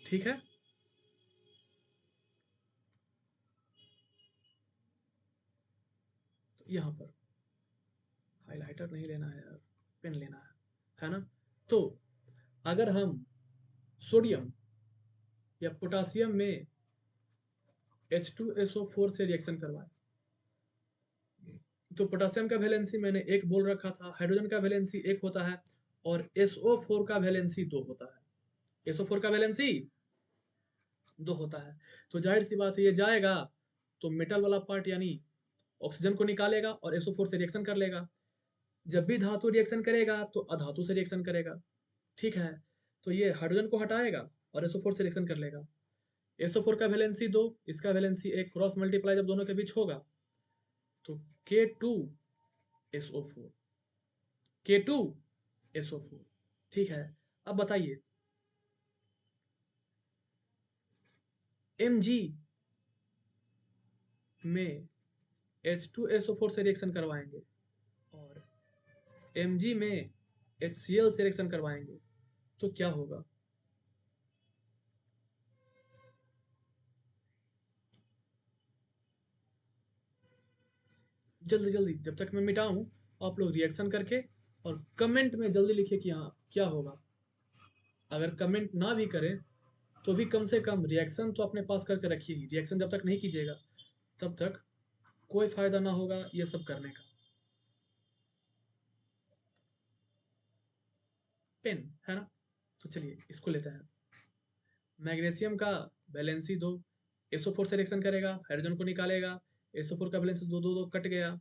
ठीक है। तो यहाँ पर हाइलाइटर नहीं लेना है यार, पेन लेना है ना। तो अगर हम सोडियम या पोटासियम में H2SO4 से रिएक्शन करवाएं, तो पोटासियम का वैलेंसी मैंने 1 बोल रखा था, हाइड्रोजन का वैलेंसी 1 होता है और SO4 का वैलेंसी 2 होता है। SO4 का वैलेंसी 2 होता है। तो जाहिर सी बात है ये जाएगा तो मेटल वाला पार्ट यानी ऑक्सीजन को निकालेगा और SO4 से रिएक्शन कर लेगा। जब भी धातु रिएक्शन करेगा तो अधातु से रिएक्शन करेगा, ठीक है। तो ये हाइड्रोजन को हटाएगा और SO4 से रिएक्शन कर लेगा। SO4 का वैलेंसी 2, इसका वैलेंसी 1, क्रॉस मल्टीप्लाई जब दोनों के बीच होगा तो K2SO4, K2SO4, ठीक है। अब बताइए Mg में H2SO4 से रिएक्शन करवाएंगे और Mg में HCl से रिएक्शन करवाएंगे तो क्या होगा। जल्दी जल्दी, जब तक मैं मिटाऊं आप लोग रिएक्शन करके और कमेंट में जल्दी लिखिए कि हाँ क्या होगा। अगर कमेंट ना भी करें तो भी कम से कम रिएक्शन तो अपने पास करके रखिए ही। रिएक्शन जब तक नहीं कीजिएगा तब तक कोई फायदा ना होगा ये सब करने का। पेन है ना, तो चलिए इसको लेते हैं। मैग्नीशियम का वैलेंसी 2, SO4 से रिएक्शन करेगा, हाइड्रोजन को निकालेगा, SO4 का वैलेंसी 2 2 2 कट गया,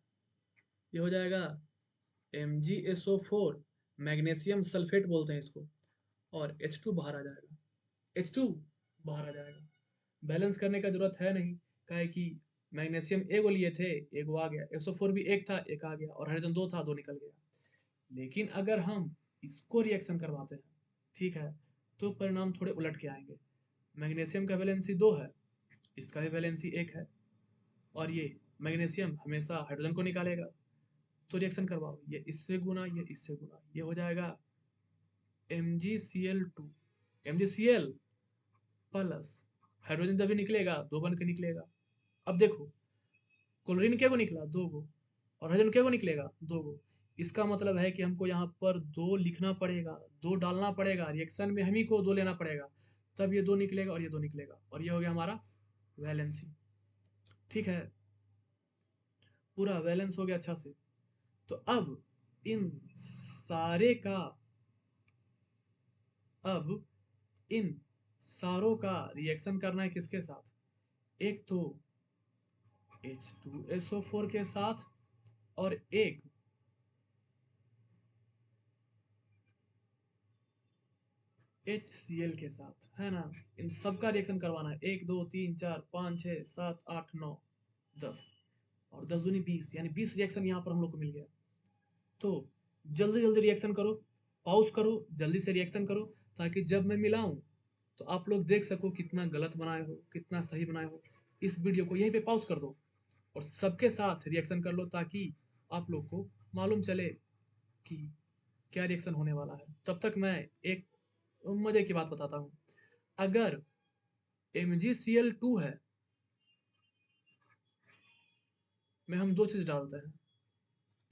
ये हो जाएगा MgSO4, मैग्नीशियम सल्फेट बोलते हैं इसको, और H2 बाहर आ जाएगा, H2 बाहर आ जाएगा। बैलेंस करने का जरूरत है नहीं, काहे कि मैग्नीशियम एगो लिए थे, एगो आ गया, SO4 भी एक था, एक आ गया, और हाइड्रोजन 2 था, 2 निकल गया। लेकिन अगर हम इसको रिएक्शन करवाते हैं, ठीक है, तो परिणाम थोड़े उलट के आएंगे। मैग्नीशियम का वैलेंसी 2 है, इसका भी वैलेंसी 1 है, और ये मैग्नीशियम हमेशा हाइड्रोजन को निकालेगा, तो रिएक्शन करवाओ, ये इससे गुना, ये इससे गुना, ये हो जाएगा MgCl2, MgCl प्लस हाइड्रोजन जब भी निकलेगा 2 बन के निकलेगा। अब देखो क्लोरीन क्या को निकला 2 गो और हाइड्रोजन क्या को निकलेगा 2 गो। इसका मतलब है कि हमको यहाँ पर 2 लिखना पड़ेगा, 2 डालना पड़ेगा, रिएक्शन में हम ही को 2 लेना पड़ेगा, तब ये 2 निकलेगा और ये 2 निकलेगा, और ये हो गया हमारा वैलेंसी, ठीक है। पूरा वैलेंस हो गया अच्छा से। तो अब इन सारे का, अब इन सारों का रिएक्शन करना है किसके साथ? एक तो H2SO4 के साथ और एक HCl के साथ, है ना? इन सबका रिएक्शन करवाना है। 1 2 3 4 5 6 7 8 9 10 और 10 दूनी 20, यानी 20 रिएक्शन यहाँ पर हम लोग को मिल गया। तो जल्दी जल्दी रिएक्शन करो, पॉज करो, जल्दी से रिएक्शन करो, ताकि जब मैं मिलाऊं तो आप लोग देख सको कितना गलत बनाए हो, कितना सही बनाए हो। इस वीडियो को यहीं पे पॉज कर दो और सबके साथ रिएक्शन कर लो, ताकि आप लोग को मालूम चले कि क्या रिएक्शन होने वाला है। तब तक मैं एक मजे की बात बताता हूँ। अगर MgCl2 है, में हम दो चीज डालते हैं,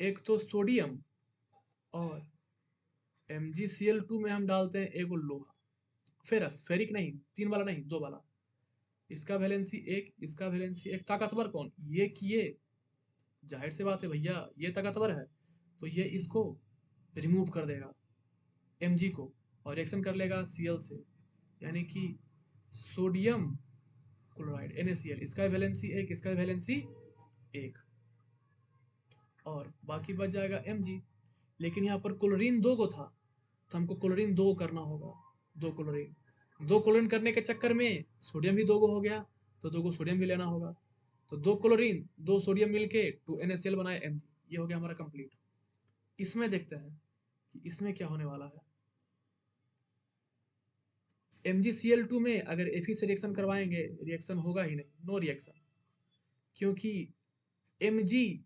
एक तो सोडियम, और MgCl2 में हम डालते हैं एक लोहा, फेरस, फेरिक नहीं, 3 वाला नहीं, 2 वाला। इसका वैलेंसी 1, इसका वैलेंसी 1। ताकतवर कौन? ये किए, जाहिर सी बात है भैया, ये ताकतवर है, तो ये इसको रिमूव कर देगा Mg को, और रिएक्शन कर लेगा Cl से, यानी कि सोडियम क्लोराइड NaCl। इसका वैलेंसी 1, इसका वैलेंसी 1, और बाकी बच जाएगा Mg। लेकिन यहाँ पर क्लोरीन 2 को था, तो हमको क्लोरीन 2 करना होगा। 2 क्लोरीन करने के चक्कर में सोडियम भी 2 हो गया, तो 2 सोडियम भी लेना होगा। तो 2 क्लोरीन 2 सोडियम मिलके 2NaCl बनाए Mg। ये हो गया हमारा कंप्लीट। इसमें देखते हैं कि इसमें क्या होने वाला है। MgCl2 में अगर Fe से रिएक्शन करवाएंगे, रिएक्शन होगा ही नहीं, नो रिएक्शन, क्योंकि Mg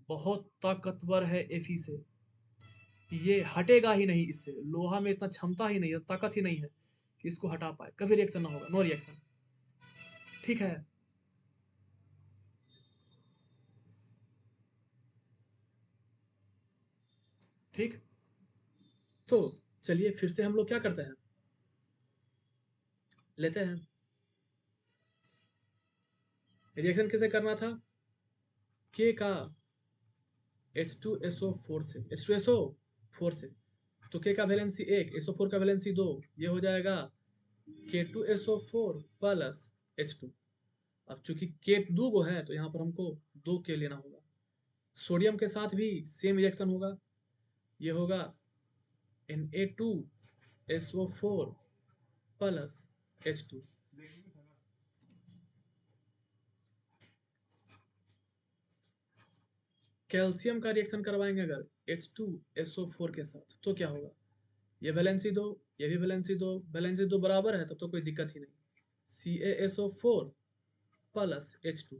बहुत ताकतवर है Fe से, ये हटेगा ही नहीं इससे। लोहा में इतना क्षमता ही नहीं है, ताकत ही नहीं है कि इसको हटा पाए। कभी रिएक्शन ना होगा, नो रिएक्शन। ठीक है, ठीक। तो चलिए फिर से हम लोग क्या करते हैं, लेते हैं रिएक्शन कैसे करना था। K का H2SO4 से, H2SO4 से, तो K का वैलेंसी 1, SO4 का वैलेंसी 2, ये हो जाएगा K2SO4 प्लस H2। अब चूंकि K 2 गो है, तो यहाँ पर हमको 2 K लेना होगा। सोडियम के साथ भी सेम रिएक्शन होगा, ये होगा Na2SO4 प्लस H2। कैल्शियम का रिएक्शन करवाएंगे अगर H2SO4 के साथ, तो क्या होगा? ये वैलेंसी 2, ये भी वैलेंसी 2, वैलेंसी 2 बराबर है, तब तो कोई दिक्कत ही नहीं। CaSO4 प्लस H2,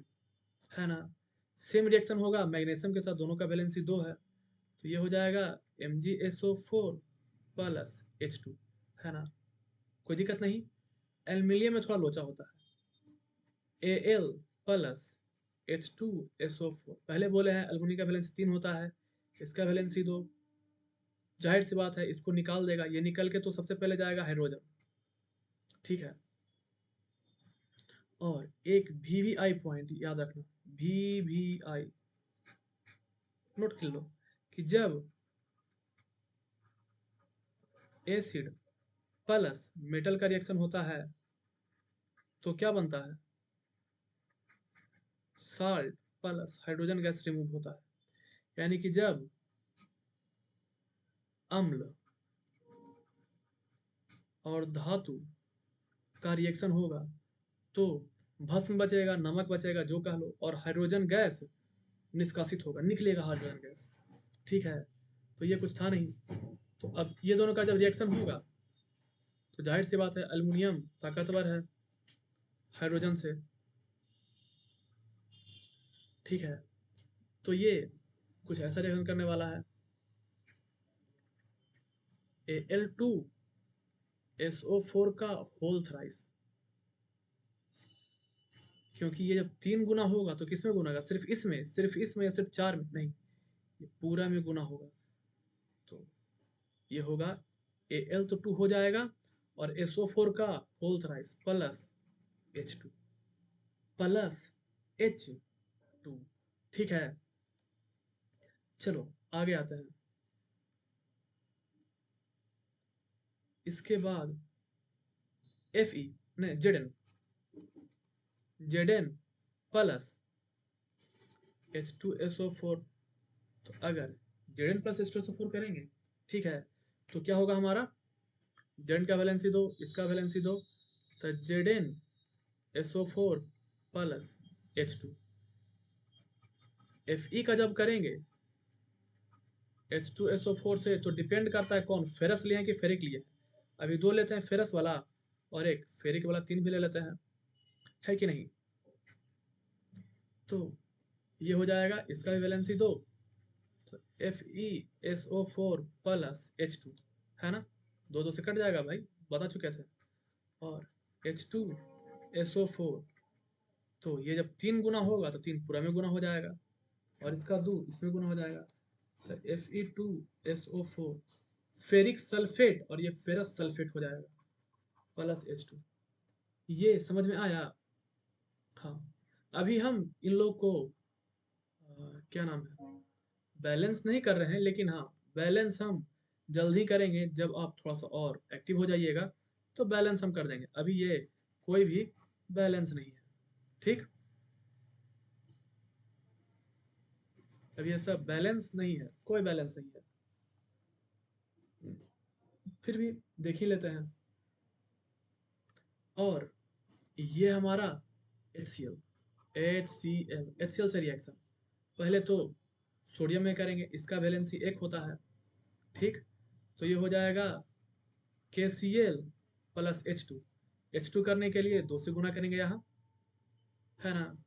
है ना? सेम रिएक्शन होगा मैग्नीशियम के साथ, दोनों का वैलेंसी 2 है, तो ये हो जाएगा MgSO4 प्लस H2, है ना? कोई दिक्कत नहीं। एल्युमिनियम में थोड़ा लोचा होता है, Al प्लस H2SO4। पहले बोले हैं एल्युमिनियम का वैलेंसी 3 होता है, इसका वैलेंसी 2, जाहिर सी बात है इसको निकाल देगा। ये निकल के तो सबसे पहले जाएगा हाइड्रोजन, ठीक है। और एक VVI पॉइंट याद रखना, VVI नोट कर लो, कि जब एसिड प्लस मेटल का रिएक्शन होता है, तो क्या बनता है? Salt plus hydrogen gas remove होता है। यानी कि जब अम्ल और धातु का रिएक्शन होगा, तो भस्म बचेगा, नमक बचेगा, जो कह लो, और हाइड्रोजन गैस निष्कासित होगा, निकलेगा हाइड्रोजन गैस, ठीक है। तो ये कुछ था नहीं। तो अब ये दोनों का जब रिएक्शन होगा, तो जाहिर सी बात है एल्युमिनियम ताकतवर है हाइड्रोजन से, ठीक है। तो ये कुछ ऐसा रिएक्शन करने वाला है, Al2SO4 का होल थ्राइस। क्योंकि ये जब 3 गुना होगा, तो किसमें गुना होगा? सिर्फ इसमें, सिर्फ इसमें, या सिर्फ 4 में? नहीं, ये पूरा में गुना होगा। तो ये होगा Al तो 2 हो जाएगा, और SO4 का whole thrice plus H2 plus H2, ठीक है। चलो आगे आते हैं। इसके बाद Fe नहीं Zn प्लस H2SO4। तो अगर Zn प्लस H2SO4 करेंगे, ठीक है, तो क्या होगा हमारा, Zn का वैलेंसी दो, इसका वैलेंसी दो, तो ZnSO4 प्लस H2। Fe का जब करेंगे H2SO4 से, तो डिपेंड करता है कौन फेरस लिए हैं कि फेरिक लिए हैं। अभी दो लेते हैं फेरस वाला और एक फेरिक वाला, तीन भी ले लेते हैं, है कि नहीं। तो ये हो जाएगा, इसका भी वैलेंसी दो, तो FeSO4 प्लस H2, है ना, दो दो से कट जाएगा भाई, बता चुके थे। और H2SO4, तो ये जब तीन गुना होगा तो तीन पूरा में गुना हो जाएगा, और इसका दो इसमें गुना हो जाएगा, तो Fe2SO4 फेरिक सल्फेट, और ये फेरस सल्फेट हो जाएगा प्लस H2। ये समझ में आया। हाँ, अभी हम इन लोग को क्या नाम है, बैलेंस नहीं कर रहे हैं, लेकिन हाँ, बैलेंस हम जल्द ही करेंगे, जब आप थोड़ा सा और एक्टिव हो जाइएगा तो बैलेंस हम कर देंगे। अभी ये कोई भी बैलेंस नहीं है, ठीक, अभी ये सब बैलेंस नहीं है, कोई बैलेंस नहीं है। फिर भी देख ही लेते हैं। और ये हमारा HCl, HCl से रिएक्शन पहले तो सोडियम में करेंगे, इसका वैलेंसी एक होता है, ठीक, तो ये हो जाएगा KCl प्लस H2। H2 करने के लिए दो से गुना करेंगे यहाँ, है ना,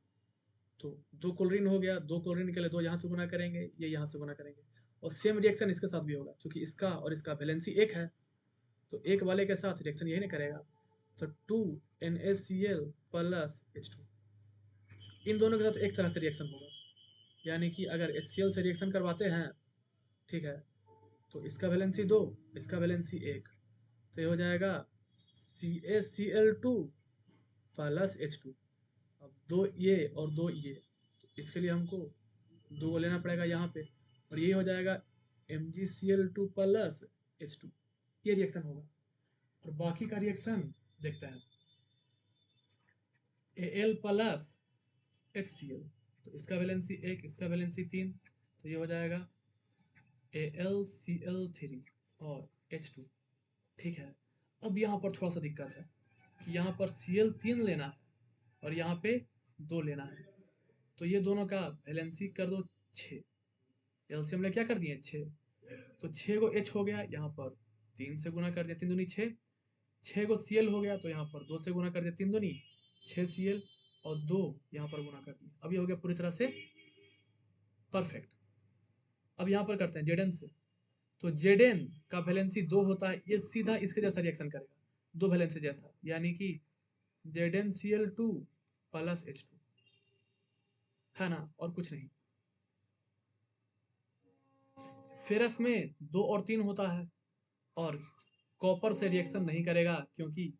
तो दो क्लोरीन हो गया, दो क्लोरीन के लिए दो यहाँ से गुना करेंगे, ये यहाँ से गुना करेंगे, और सेम रिएक्शन इसके साथ भी होगा, क्योंकि इसका और इसका वैलेंसी एक है, तो एक वाले के साथ रिएक्शन यही नहीं करेगा, तो 2NaCl प्लस H2, इन दोनों के साथ एक तरह से रिएक्शन होगा। यानी कि अगर HCl से रिएक्शन करवाते हैं, ठीक है, तो इसका वैलेंसी दो, इसका वैलेंसी एक, तो ये हो जाएगा CaCl2 प्लस H2। अब दो ये और दो ये, तो इसके लिए हमको दो को लेना पड़ेगा यहाँ पे, और ये हो जाएगा MgCl2 प्लस H2। ये रिएक्शन होगा, और बाकी का रिएक्शन देखते हैं। Al प्लस HCl, तो इसका वैलेंसी एक, इसका वैलेंसी तीन, तो ये हो जाएगा AlCl3 और H2, ठीक है। अब यहाँ पर थोड़ा सा दिक्कत है कि यहाँ पर Cl तीन लेना है और यहाँ पे दो लेना है, तो ये दोनों का वैलेंसी कर दो 6, एलसीएम में क्या कर दिए 6, तो 6 को H हो गया, यहाँ पर 3 से गुना कर दिया, 3 दूनी 6, 6 को Cl हो गया, तो यहाँ पर 2 से गुना कर दिया, 3 दूनी 6 Cl, और 2 यहाँ पर गुना कर दिया। अब ये हो गया पूरी तरह से परफेक्ट। अब यहाँ पर करते हैं Zn से, तो Zn का वैलेंसी 2 होता है, ये सीधा इसके जैसा रिएक्शन करेगा, दो वैलेंसी जैसा, यानी कि ZnCl2 प्लस H2, है ना, और कुछ नहीं। फेरस में 2 और 3 होता है, और कॉपर से रिएक्शन नहीं करेगा, क्योंकि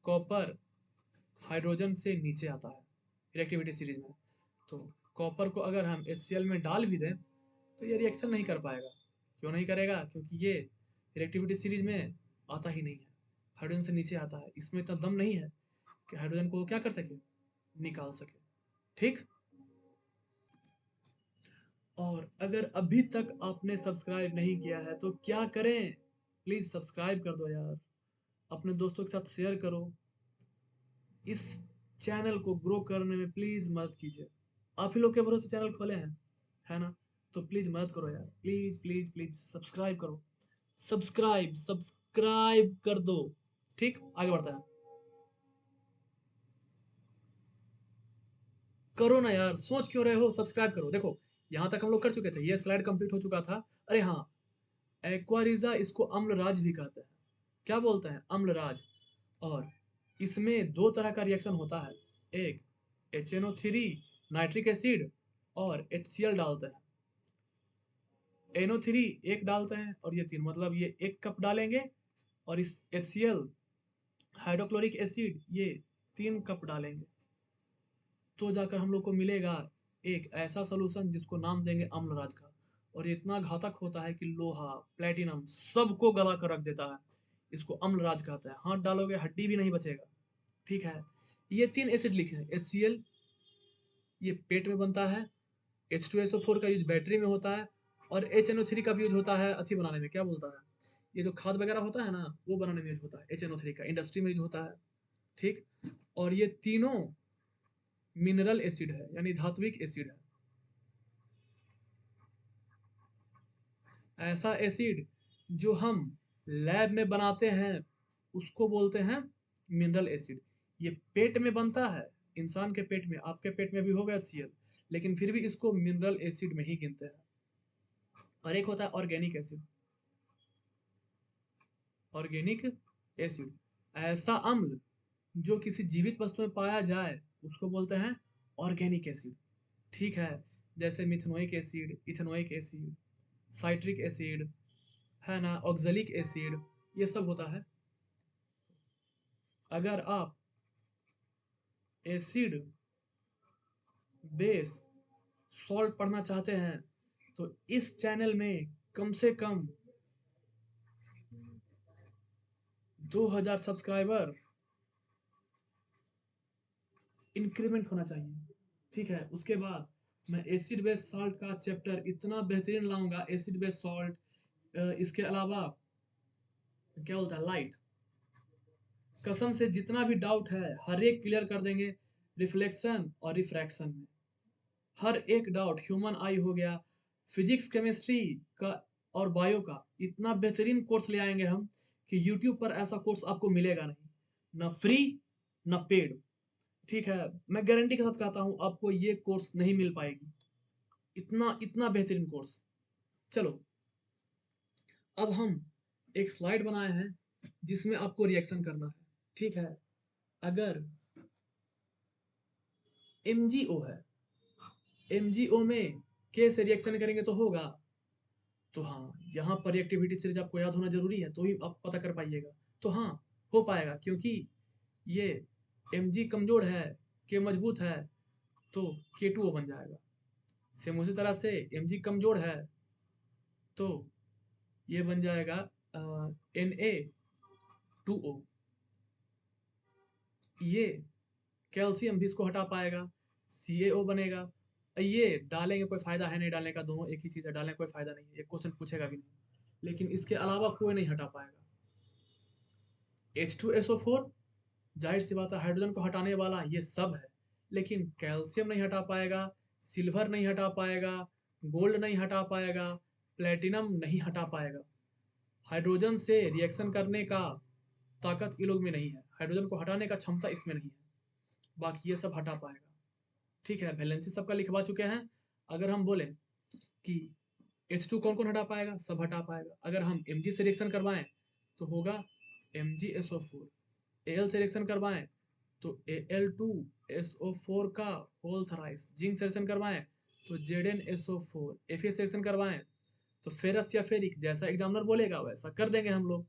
कॉपर हाइड्रोजन से नीचे आता है रिएक्टिविटी सीरीज में, तो कॉपर को अगर हम HCl में डाल भी दें तो ये रिएक्शन नहीं कर पाएगा। क्यों नहीं करेगा, क्योंकि ये रिएक्टिविटी सीरीज में आता ही नहीं है, हाइड्रोजन से नीचे आता है, इसमें इतना दम नहीं है कि हाइड्रोजन को क्या कर सके, निकाल सके, ठीक। और अगर अभी तक आपने सब्सक्राइब नहीं किया है तो क्या करें, प्लीज सब्सक्राइब कर दो यार, अपने दोस्तों के साथ शेयर करो, इस चैनल को ग्रो करने में प्लीज मदद कीजिए, आप ही लोग के भरोसे चैनल खोले हैं, है ना, तो प्लीज मदद करो यार, प्लीज प्लीज प्लीज सब्सक्राइब करो, सब्सक्राइब सब्सक्राइब कर दो, ठीक, आगे बढ़ता है, करो ना यार, सोच क्यों रहे हो, सब्सक्राइब करो। देखो यहाँ तक हम लोग कर चुके थे, ये स्लाइड कंप्लीट हो चुका था। अरे हाँ, एक्वारिजा इसको अम्लराज भी कहते हैं, क्या बोलते हैं, अम्लराज। और इसमें दो तरह का रिएक्शन होता है, एक HNO3 नाइट्रिक एसिड और HCl डालते हैं, NO3 एक डालते हैं और ये तीन, मतलब ये 1 कप डालेंगे, और इस HCl हाइड्रोक्लोरिक एसिड ये 3 कप डालेंगे, तो जाकर हम लोग को मिलेगा एक ऐसा सोल्यूशन जिसको नाम देंगे अम्लराज का। और ये इतना घातक होता है कि लोहा प्लेटिनम सबको गला कर रख देता है, इसको अम्लराज कहते हैं। हाथ डालोगे हड्डी भी नहीं बचेगा, ठीक है। ये 3 एसिड लिखे हैं, HCl ये पेट में बनता है, H2SO4 का यूज बैटरी में होता है, और HNO3 का भी यूज होता है अथी बनाने में, क्या बोलता है, ये जो खाद वगैरह होता है ना, वो बनाने में यूज होता है। HNO3 का इंडस्ट्री में यूज होता है, ठीक। और ये तीनों मिनरल एसिड है, यानी धात्विक एसिड है। ऐसा एसिड जो हम लैब में बनाते हैं उसको बोलते हैं मिनरल एसिड। ये पेट में बनता है, इंसान के पेट में, आपके पेट में भी होगा HCl, लेकिन फिर भी इसको मिनरल एसिड में ही गिनते हैं। और एक होता है ऑर्गेनिक एसिड। ऑर्गेनिक एसिड ऐसा अम्ल जो किसी जीवित वस्तु में पाया जाए उसको बोलते हैं ऑर्गेनिक एसिड, ठीक है। जैसे methanoic acid, ethanoic acid, citric acid, है ना, ऑक्जेलिक एसिड, ये सब होता है। अगर आप एसिड बेस सॉल्ट पढ़ना चाहते हैं तो इस चैनल में कम से कम 2000 सब्सक्राइबर इंक्रीमेंट होना चाहिए, ठीक है। उसके बाद मैं एसिड बेस सॉल्ट का चैप्टर इतना बेहतरीन लाऊंगा, एसिड बेस सॉल्ट, इसके अलावा क्या बोलता है, लाइट, कसम से जितना भी डाउट है हर एक क्लियर कर देंगे। रिफ्लेक्शन और रिफ्रैक्शन में हर एक डाउट, ह्यूमन आई हो गया, फिजिक्स केमिस्ट्री का और बायो का इतना बेहतरीन कोर्स ले आएंगे हम कि यूट्यूब पर ऐसा कोर्स आपको मिलेगा नहीं, ना फ्री ना पेड, ठीक है। मैं गारंटी के साथ कहता हूँ आपको ये कोर्स नहीं मिल पाएगी, इतना इतना बेहतरीन कोर्स। चलो अब हम एक स्लाइड बनाए हैं जिसमें आपको रिएक्शन करना है, ठीक है। अगर MgO है, MgO में K से रिएक्शन करेंगे तो होगा, तो हाँ यहाँ पर रिएक्टिविटी सीरीज आपको याद होना जरूरी है, तो ही आप पता कर पाइएगा। तो हाँ हो पाएगा, क्योंकि ये Mg कमजोर है, K मजबूत है, तो K2O बन जाएगा। सेम उसी तरह से Mg कमजोर है तो ये बन जाएगा Na2O। ये कैल्शियम भी इसको हटा पाएगा, CaO बनेगा। ये डालेंगे कोई फायदा है नहीं डालने का, दोनों एक ही चीज है, डालने कोई फायदा नहीं है, ये क्वेश्चन पूछेगा भी नहीं। लेकिन इसके अलावा कोई नहीं हटा पाएगा। H2SO4 जाहिर सी बात है हाइड्रोजन को हटाने वाला ये सब है, लेकिन कैल्शियम नहीं हटा पाएगा, सिल्वर नहीं हटा पाएगा, गोल्ड नहीं हटा पाएगा, प्लेटिनम नहीं हटा पाएगा। हाइड्रोजन से रिएक्शन करने का ताकत इन लोग में नहीं है, हाइड्रोजन को हटाने का क्षमता इसमें नहीं है, बाकी ये सब हटा पाएगा, ठीक है। वैलेंसी सबका लिखवा चुके हैं। अगर हम बोले कि H2 कौन कौन हटा पाएगा, सब हटा पाएगा। अगर हम Mg से रिएक्शन करवाएं तो होगा MgSO4, Al से रिएक्शन करवाएं तो Al2SO4 का होल थराइस, जिंक से रिएक्शन करवाएं तो ZnSO4, Fe से रिएक्शन करवाएं तो फेरस या फेरिक, जैसा एग्जामिनर बोलेगा वैसा कर देंगे हम लोग।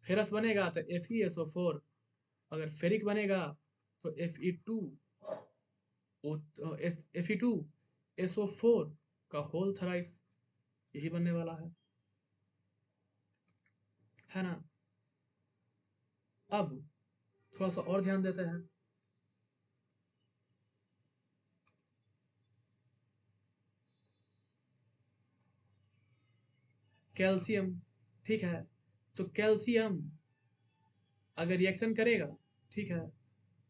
फेरस बनेगा तो FeSO4, अगर फेरिक बनेगा तो Fe2SO4 का होल थराइस, यही बनने वाला है ना। अब थोड़ा सा और ध्यान देते हैं। कैल्शियम, ठीक है। तो कैल्शियम अगर रिएक्शन करेगा, ठीक है,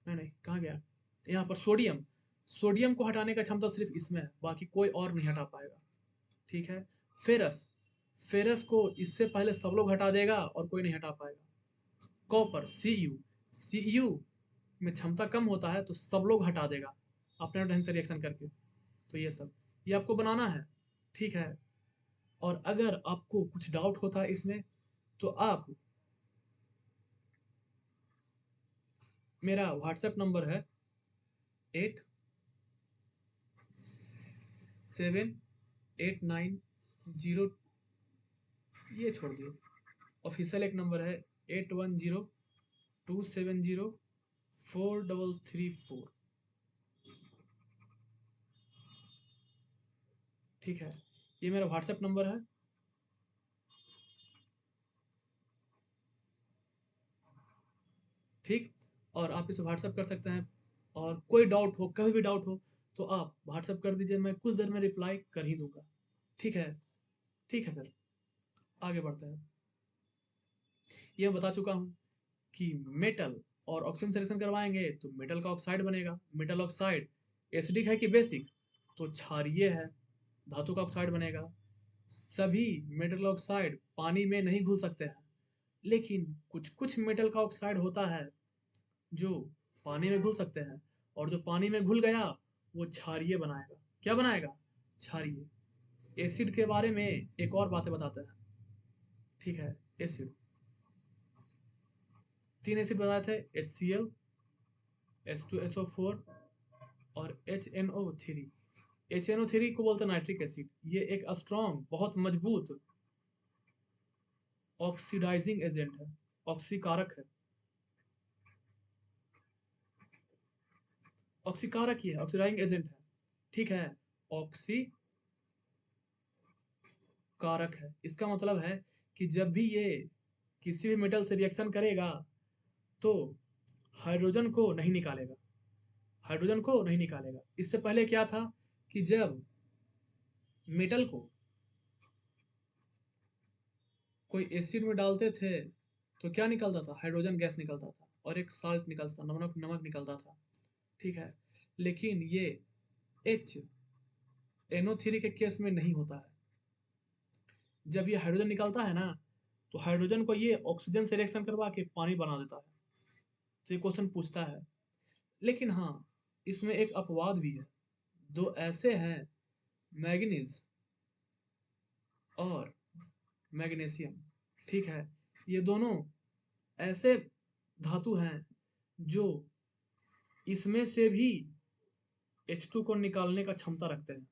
नहीं नहीं कहाँ गया, यहाँ पर सोडियम, सोडियम को हटाने का क्षमता सिर्फ इसमें है, बाकी कोई और नहीं हटा पाएगा, ठीक है। फेरस, फेरस को इससे पहले सब लोग हटा देगा और कोई नहीं हटा पाएगा। कॉपर Cu में क्षमता कम होता है तो सब लोग हटा देगा अपने ढंग से रिएक्शन करके। तो ये सब ये आपको बनाना है, ठीक है। और अगर आपको कुछ डाउट होता है इसमें तो आप, मेरा व्हाट्सएप नंबर है 8789 ये छोड़ दियो, ऑफिशियल एक नंबर है 8102704334, ठीक है। ये मेरा व्हाट्सएप नंबर है। ठीक। और आप इसे व्हाट्सएप कर सकते हैं, और कोई डाउट हो, कभी भी डाउट हो, तो आप व्हाट्सएप कर दीजिए, मैं कुछ देर में रिप्लाई कर ही दूंगा। ठीक है। ठीक है, फिर आगे बढ़ते हैं। ये बता चुका हूँ कि मेटल और ऑक्सीजन से रिएक्शन करवाएंगे तो मेटल का ऑक्साइड बनेगा। मेटल ऑक्साइड एसिडिक है कि बेसिक? तो क्षारीय है, धातु का ऑक्साइड बनेगा। सभी मेटल ऑक्साइड पानी में नहीं घुल सकते हैं, लेकिन कुछ कुछ मेटल का ऑक्साइड होता है जो पानी में घुल सकते हैं, और जो पानी में घुल गया वो क्षारीय बनाएगा। क्या बनाएगा? क्षारीय। एसिड के बारे में एक और बातें बताते हैं। ठीक है। एसिड, 3 एसिड बताए थे, HCl, H2SO4 और HNO3। HNO3 को बोलते हैं नाइट्रिक एसिड। ये एक स्ट्रॉन्ग, बहुत मजबूत ऑक्सीडाइजिंग एजेंट है, ऑक्सीकारक है। ऑक्सीकारक ही है, ऑक्सीडाइजिंग एजेंट है। ठीक है। ऑक्सीकारक है, इसका मतलब है कि जब भी ये किसी भी मेटल से रिएक्शन करेगा तो हाइड्रोजन को नहीं निकालेगा, हाइड्रोजन को नहीं निकालेगा। इससे पहले क्या था कि जब मेटल को कोई एसिड में डालते थे तो क्या निकलता था? हाइड्रोजन गैस निकलता था, और एक साल्ट निकलता था, नमक नमक निकलता था। ठीक है। लेकिन ये HNO3 के केस में नहीं होता है। जब ये हाइड्रोजन निकलता है ना, तो हाइड्रोजन को ये ऑक्सीजन से रिएक्शन करवा के पानी बना देता है। तो ये क्वेश्चन पूछता है। लेकिन हाँ, इसमें एक अपवाद भी है। दो ऐसे हैं, मैग्नीज और मैग्नीशियम। ठीक है। ये दोनों ऐसे धातु हैं जो इसमें से भी H2 को निकालने का क्षमता रखते हैं।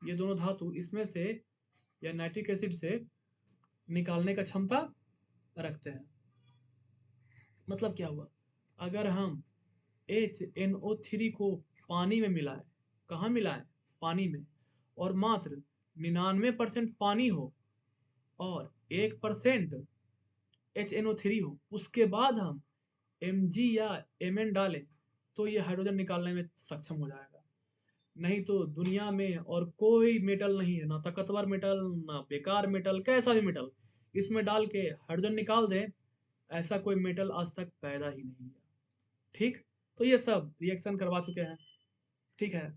ये दोनों धातु इसमें से, या नाइट्रिक एसिड से निकालने का क्षमता रखते हैं। मतलब क्या हुआ? अगर हम HNO3 को पानी में मिलाएं, कहाँ मिलाएं? पानी में, और मात्र 99% पानी हो और 1% HNO3 हो, उसके बाद हम Mg या Mn डालें, तो ये हाइड्रोजन निकालने में सक्षम हो जाएगा। नहीं तो दुनिया में और कोई मेटल नहीं है, ना ताकतवर मेटल, ना बेकार मेटल, कैसा भी मेटल इसमें डाल के हाइड्रोजन निकाल दें, ऐसा कोई मेटल आज तक पैदा ही नहीं हुआ। ठीक। तो ये सब रिएक्शन करवा चुके हैं। ठीक है।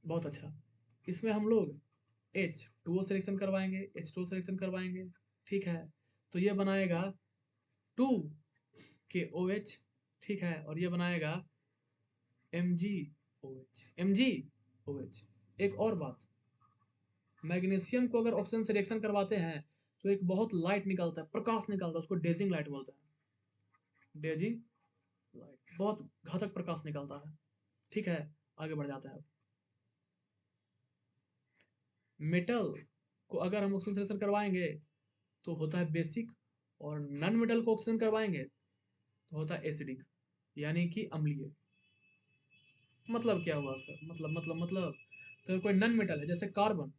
बहुत अच्छा। इसमें हम लोग H2O सिलेक्शन करवाएंगे, H2O सिलेक्शन करवाएंगे। ठीक है। तो ये बनाएगा 2KOH। ठीक है। और ये बनाएगा MgOH, MgOH। एक और बात, मैग्नीशियम को अगर ऑक्सीजन से रिएक्शन करवाते हैं तो एक बहुत लाइट निकलता है, प्रकाश निकलता है, उसको डेजिंग लाइट बोलते हैं। डेजिंग लाइट, बहुत घातक प्रकाश निकलता है। ठीक है। आगे बढ़ जाते हैं। मेटल को अगर हम ऑक्सीजन से रिएक्शन करवाएंगे तो होता है बेसिक, और नॉन मेटल को ऑक्सीजन करवाएंगे तो होता है एसिडिक, यानी कि अम्लीय। मतलब क्या हुआ सर? मतलब तो कोई नॉन मेटल है जैसे कार्बन,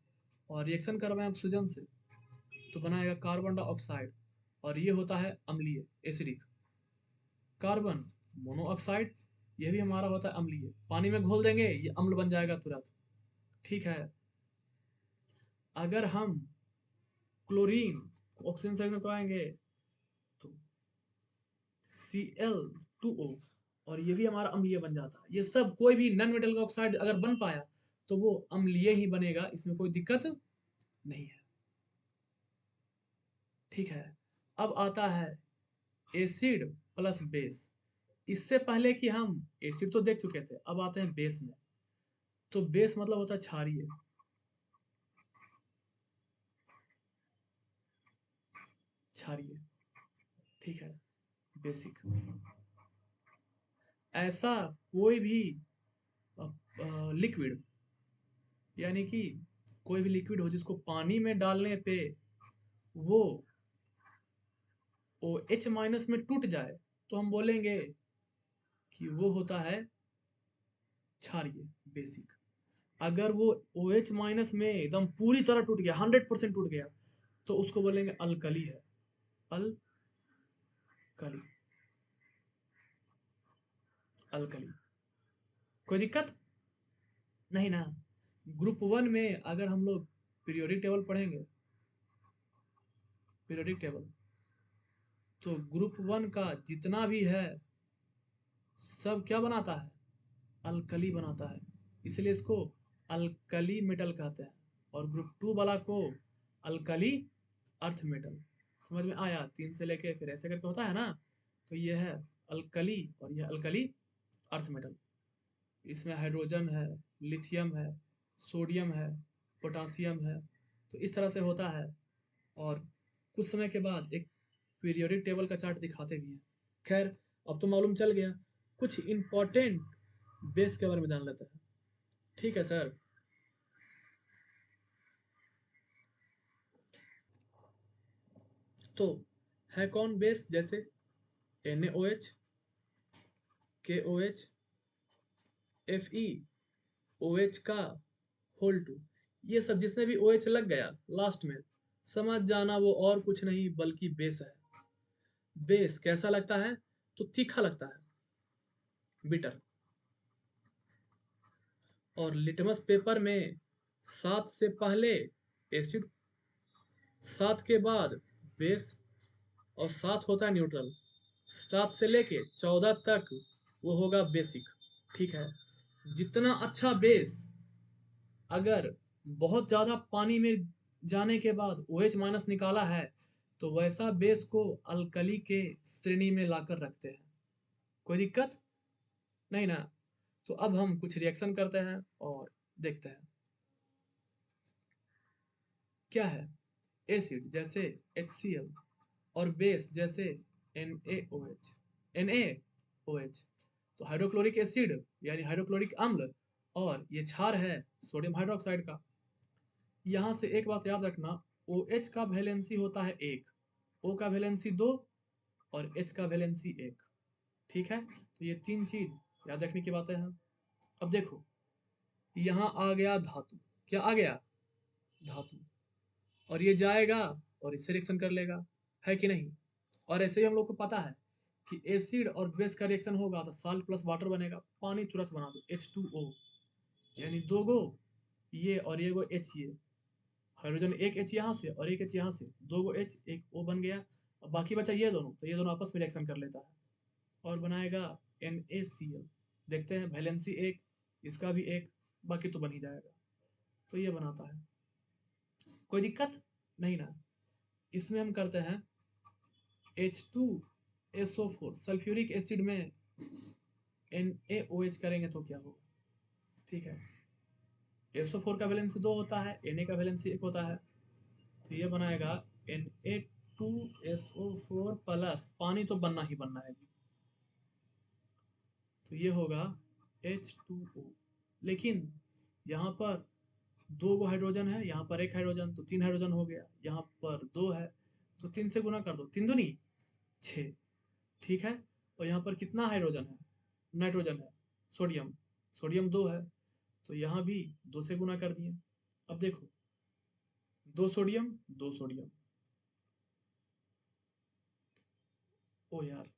और रिएक्शन करवाएं ऑक्सीजन से तो बनाएगा कार्बन डाइऑक्साइड, और ये होता है अम्लीय, एसिडिक। कार्बन मोनोऑक्साइड, ये भी हमारा होता है अम्लीय। पानी में घोल देंगे ये अम्ल बन जाएगा तुरंत। ठीक है। अगर हम क्लोरीन ऑक्सीजन से करवाएंगे तो Cl2O, और ये भी हमारा अम्लीय बन जाता है। ये सब कोई भी नॉन मेटल का ऑक्साइड अगर बन पाया तो वो अम्लीय ही बनेगा, इसमें कोई दिक्कत नहीं है। ठीक है। अब आता है एसिड प्लस बेस। इससे पहले कि हम एसिड तो देख चुके थे, अब आते हैं बेस में। तो बेस मतलब होता है क्षारीय, क्षारीय। ठीक है। बेसिक, ऐसा कोई भी लिक्विड, यानी कि कोई भी लिक्विड हो जिसको पानी में डालने पे वो OH माइनस में टूट जाए, तो हम बोलेंगे कि वो होता है क्षारीय, बेसिक। अगर वो OH माइनस में एकदम पूरी तरह टूट गया, 100% टूट गया, तो उसको बोलेंगे अल्कली है, अल्कली। कली, अल्कली। कोई दिक्कत नहीं ना। ग्रुप 1 में अगर हम लोग पीरियोडिक टेबल पढ़ेंगे, पीरियोडिक टेबल, तो ग्रुप 1 का जितना भी है सब क्या बनाता है, अल्कली बनाता है, इसलिए इसको अल्कली मेटल कहते हैं। और ग्रुप 2 वाला को अल्कली अर्थ मेटल। समझ में आया? 3 से लेके फिर ऐसे करके होता है ना, तो ये है अल्कली और यह अल्कली अर्थ मेटल। इसमें हाइड्रोजन है, लिथियम है, सोडियम है, पोटासियम है, तो इस तरह से होता है। और कुछ समय के बाद एक पीरियोडिक टेबल का चार्ट दिखाते भी हैं। खैर, अब तो मालूम चल गया। कुछ इंपॉर्टेंट बेस के बारे में जान लेते हैं। ठीक है सर। तो है कौन बेस? जैसे NaOH, KOH, Fe, OH का होल 2, ये सब जिसमें भी OH लग गया लास्ट में, समझ जाना वो और कुछ नहीं बल्कि बेस है। बेस कैसा लगता है? तो तीखा लगता है, बिटर। और लिटमस पेपर में 7 से पहले एसिड, 7 के बाद बेस, और 7 होता है न्यूट्रल। 7 से लेके 14 तक वो होगा बेसिक। ठीक है। जितना अच्छा बेस अगर बहुत ज्यादा पानी में जाने के बाद OH माइनस निकाला है, तो वैसा बेस को अल्कली के श्रेणी में लाकर रखते हैं। कोई दिक्कत नहीं ना। तो अब हम कुछ रिएक्शन करते हैं और देखते हैं क्या है। एसिड जैसे HCl और बेस जैसे NaOH, NaOH, तो हाइड्रोक्लोरिक एसिड यानी हाइड्रोक्लोरिक अम्ल, और ये क्षार है सोडियम हाइड्रोक्साइड का। यहाँ से एक बात याद रखना, OH का वैलेंसी होता है 1, O का वैलेंसी 2 और H का वैलेंसी 1। ठीक है, तो ये 3 चीज याद रखने की बातें हैं। अब देखो, यहाँ आ गया धातु। क्या आ गया? धातु। और ये जाएगा और इससे रिएक्शन कर लेगा, है कि नहीं? और ऐसे ही हम लोग को पता है कि एसिड और बेस का रिएक्शन होगा तो साल्ट प्लस वाटर बनेगा। पानी तुरंत बना दो, H2O, यानी 2 गो ये और ये गो H, ये हाइड्रोजन एक H यहाँ से और एक H यहाँ से, 2 गो H एक O बन गया। और बाकी बचा ये दोनों, तो ये दोनों आपस में रिएक्शन कर लेता है और बनाएगा NaCl। देखते हैं, वैलेंसी 1, इसका भी 1, बाकी तो बन ही जाएगा। तो ये बनाता है। कोई दिक्कत नहीं ना। इसमें हम करते हैं H2SO4, सल्फ्यूरिक एसिड में NaOH करेंगे तो क्या होगा? ठीक है, SO4 का वैलेंसी 2 होता है, Na का वैलेंसी 1 होता है, तो ये बनाएगा Na2SO4 प्लस, पानी तो बनना ही बनना है, तो ये होगा H2O। लेकिन यहाँ पर 2 गो हाइड्रोजन है, यहाँ पर 1 हाइड्रोजन, तो 3 हाइड्रोजन हो गया। यहाँ पर 2 है तो 3 से गुना कर दो, 3 दूनी 6। ठीक है, और यहाँ पर कितना हाइड्रोजन है? नाइट्रोजन है, सोडियम, सोडियम 2 है, तो यहाँ भी 2 से गुना कर दिए। अब देखो, 2 सोडियम 2 सोडियम, ओ यार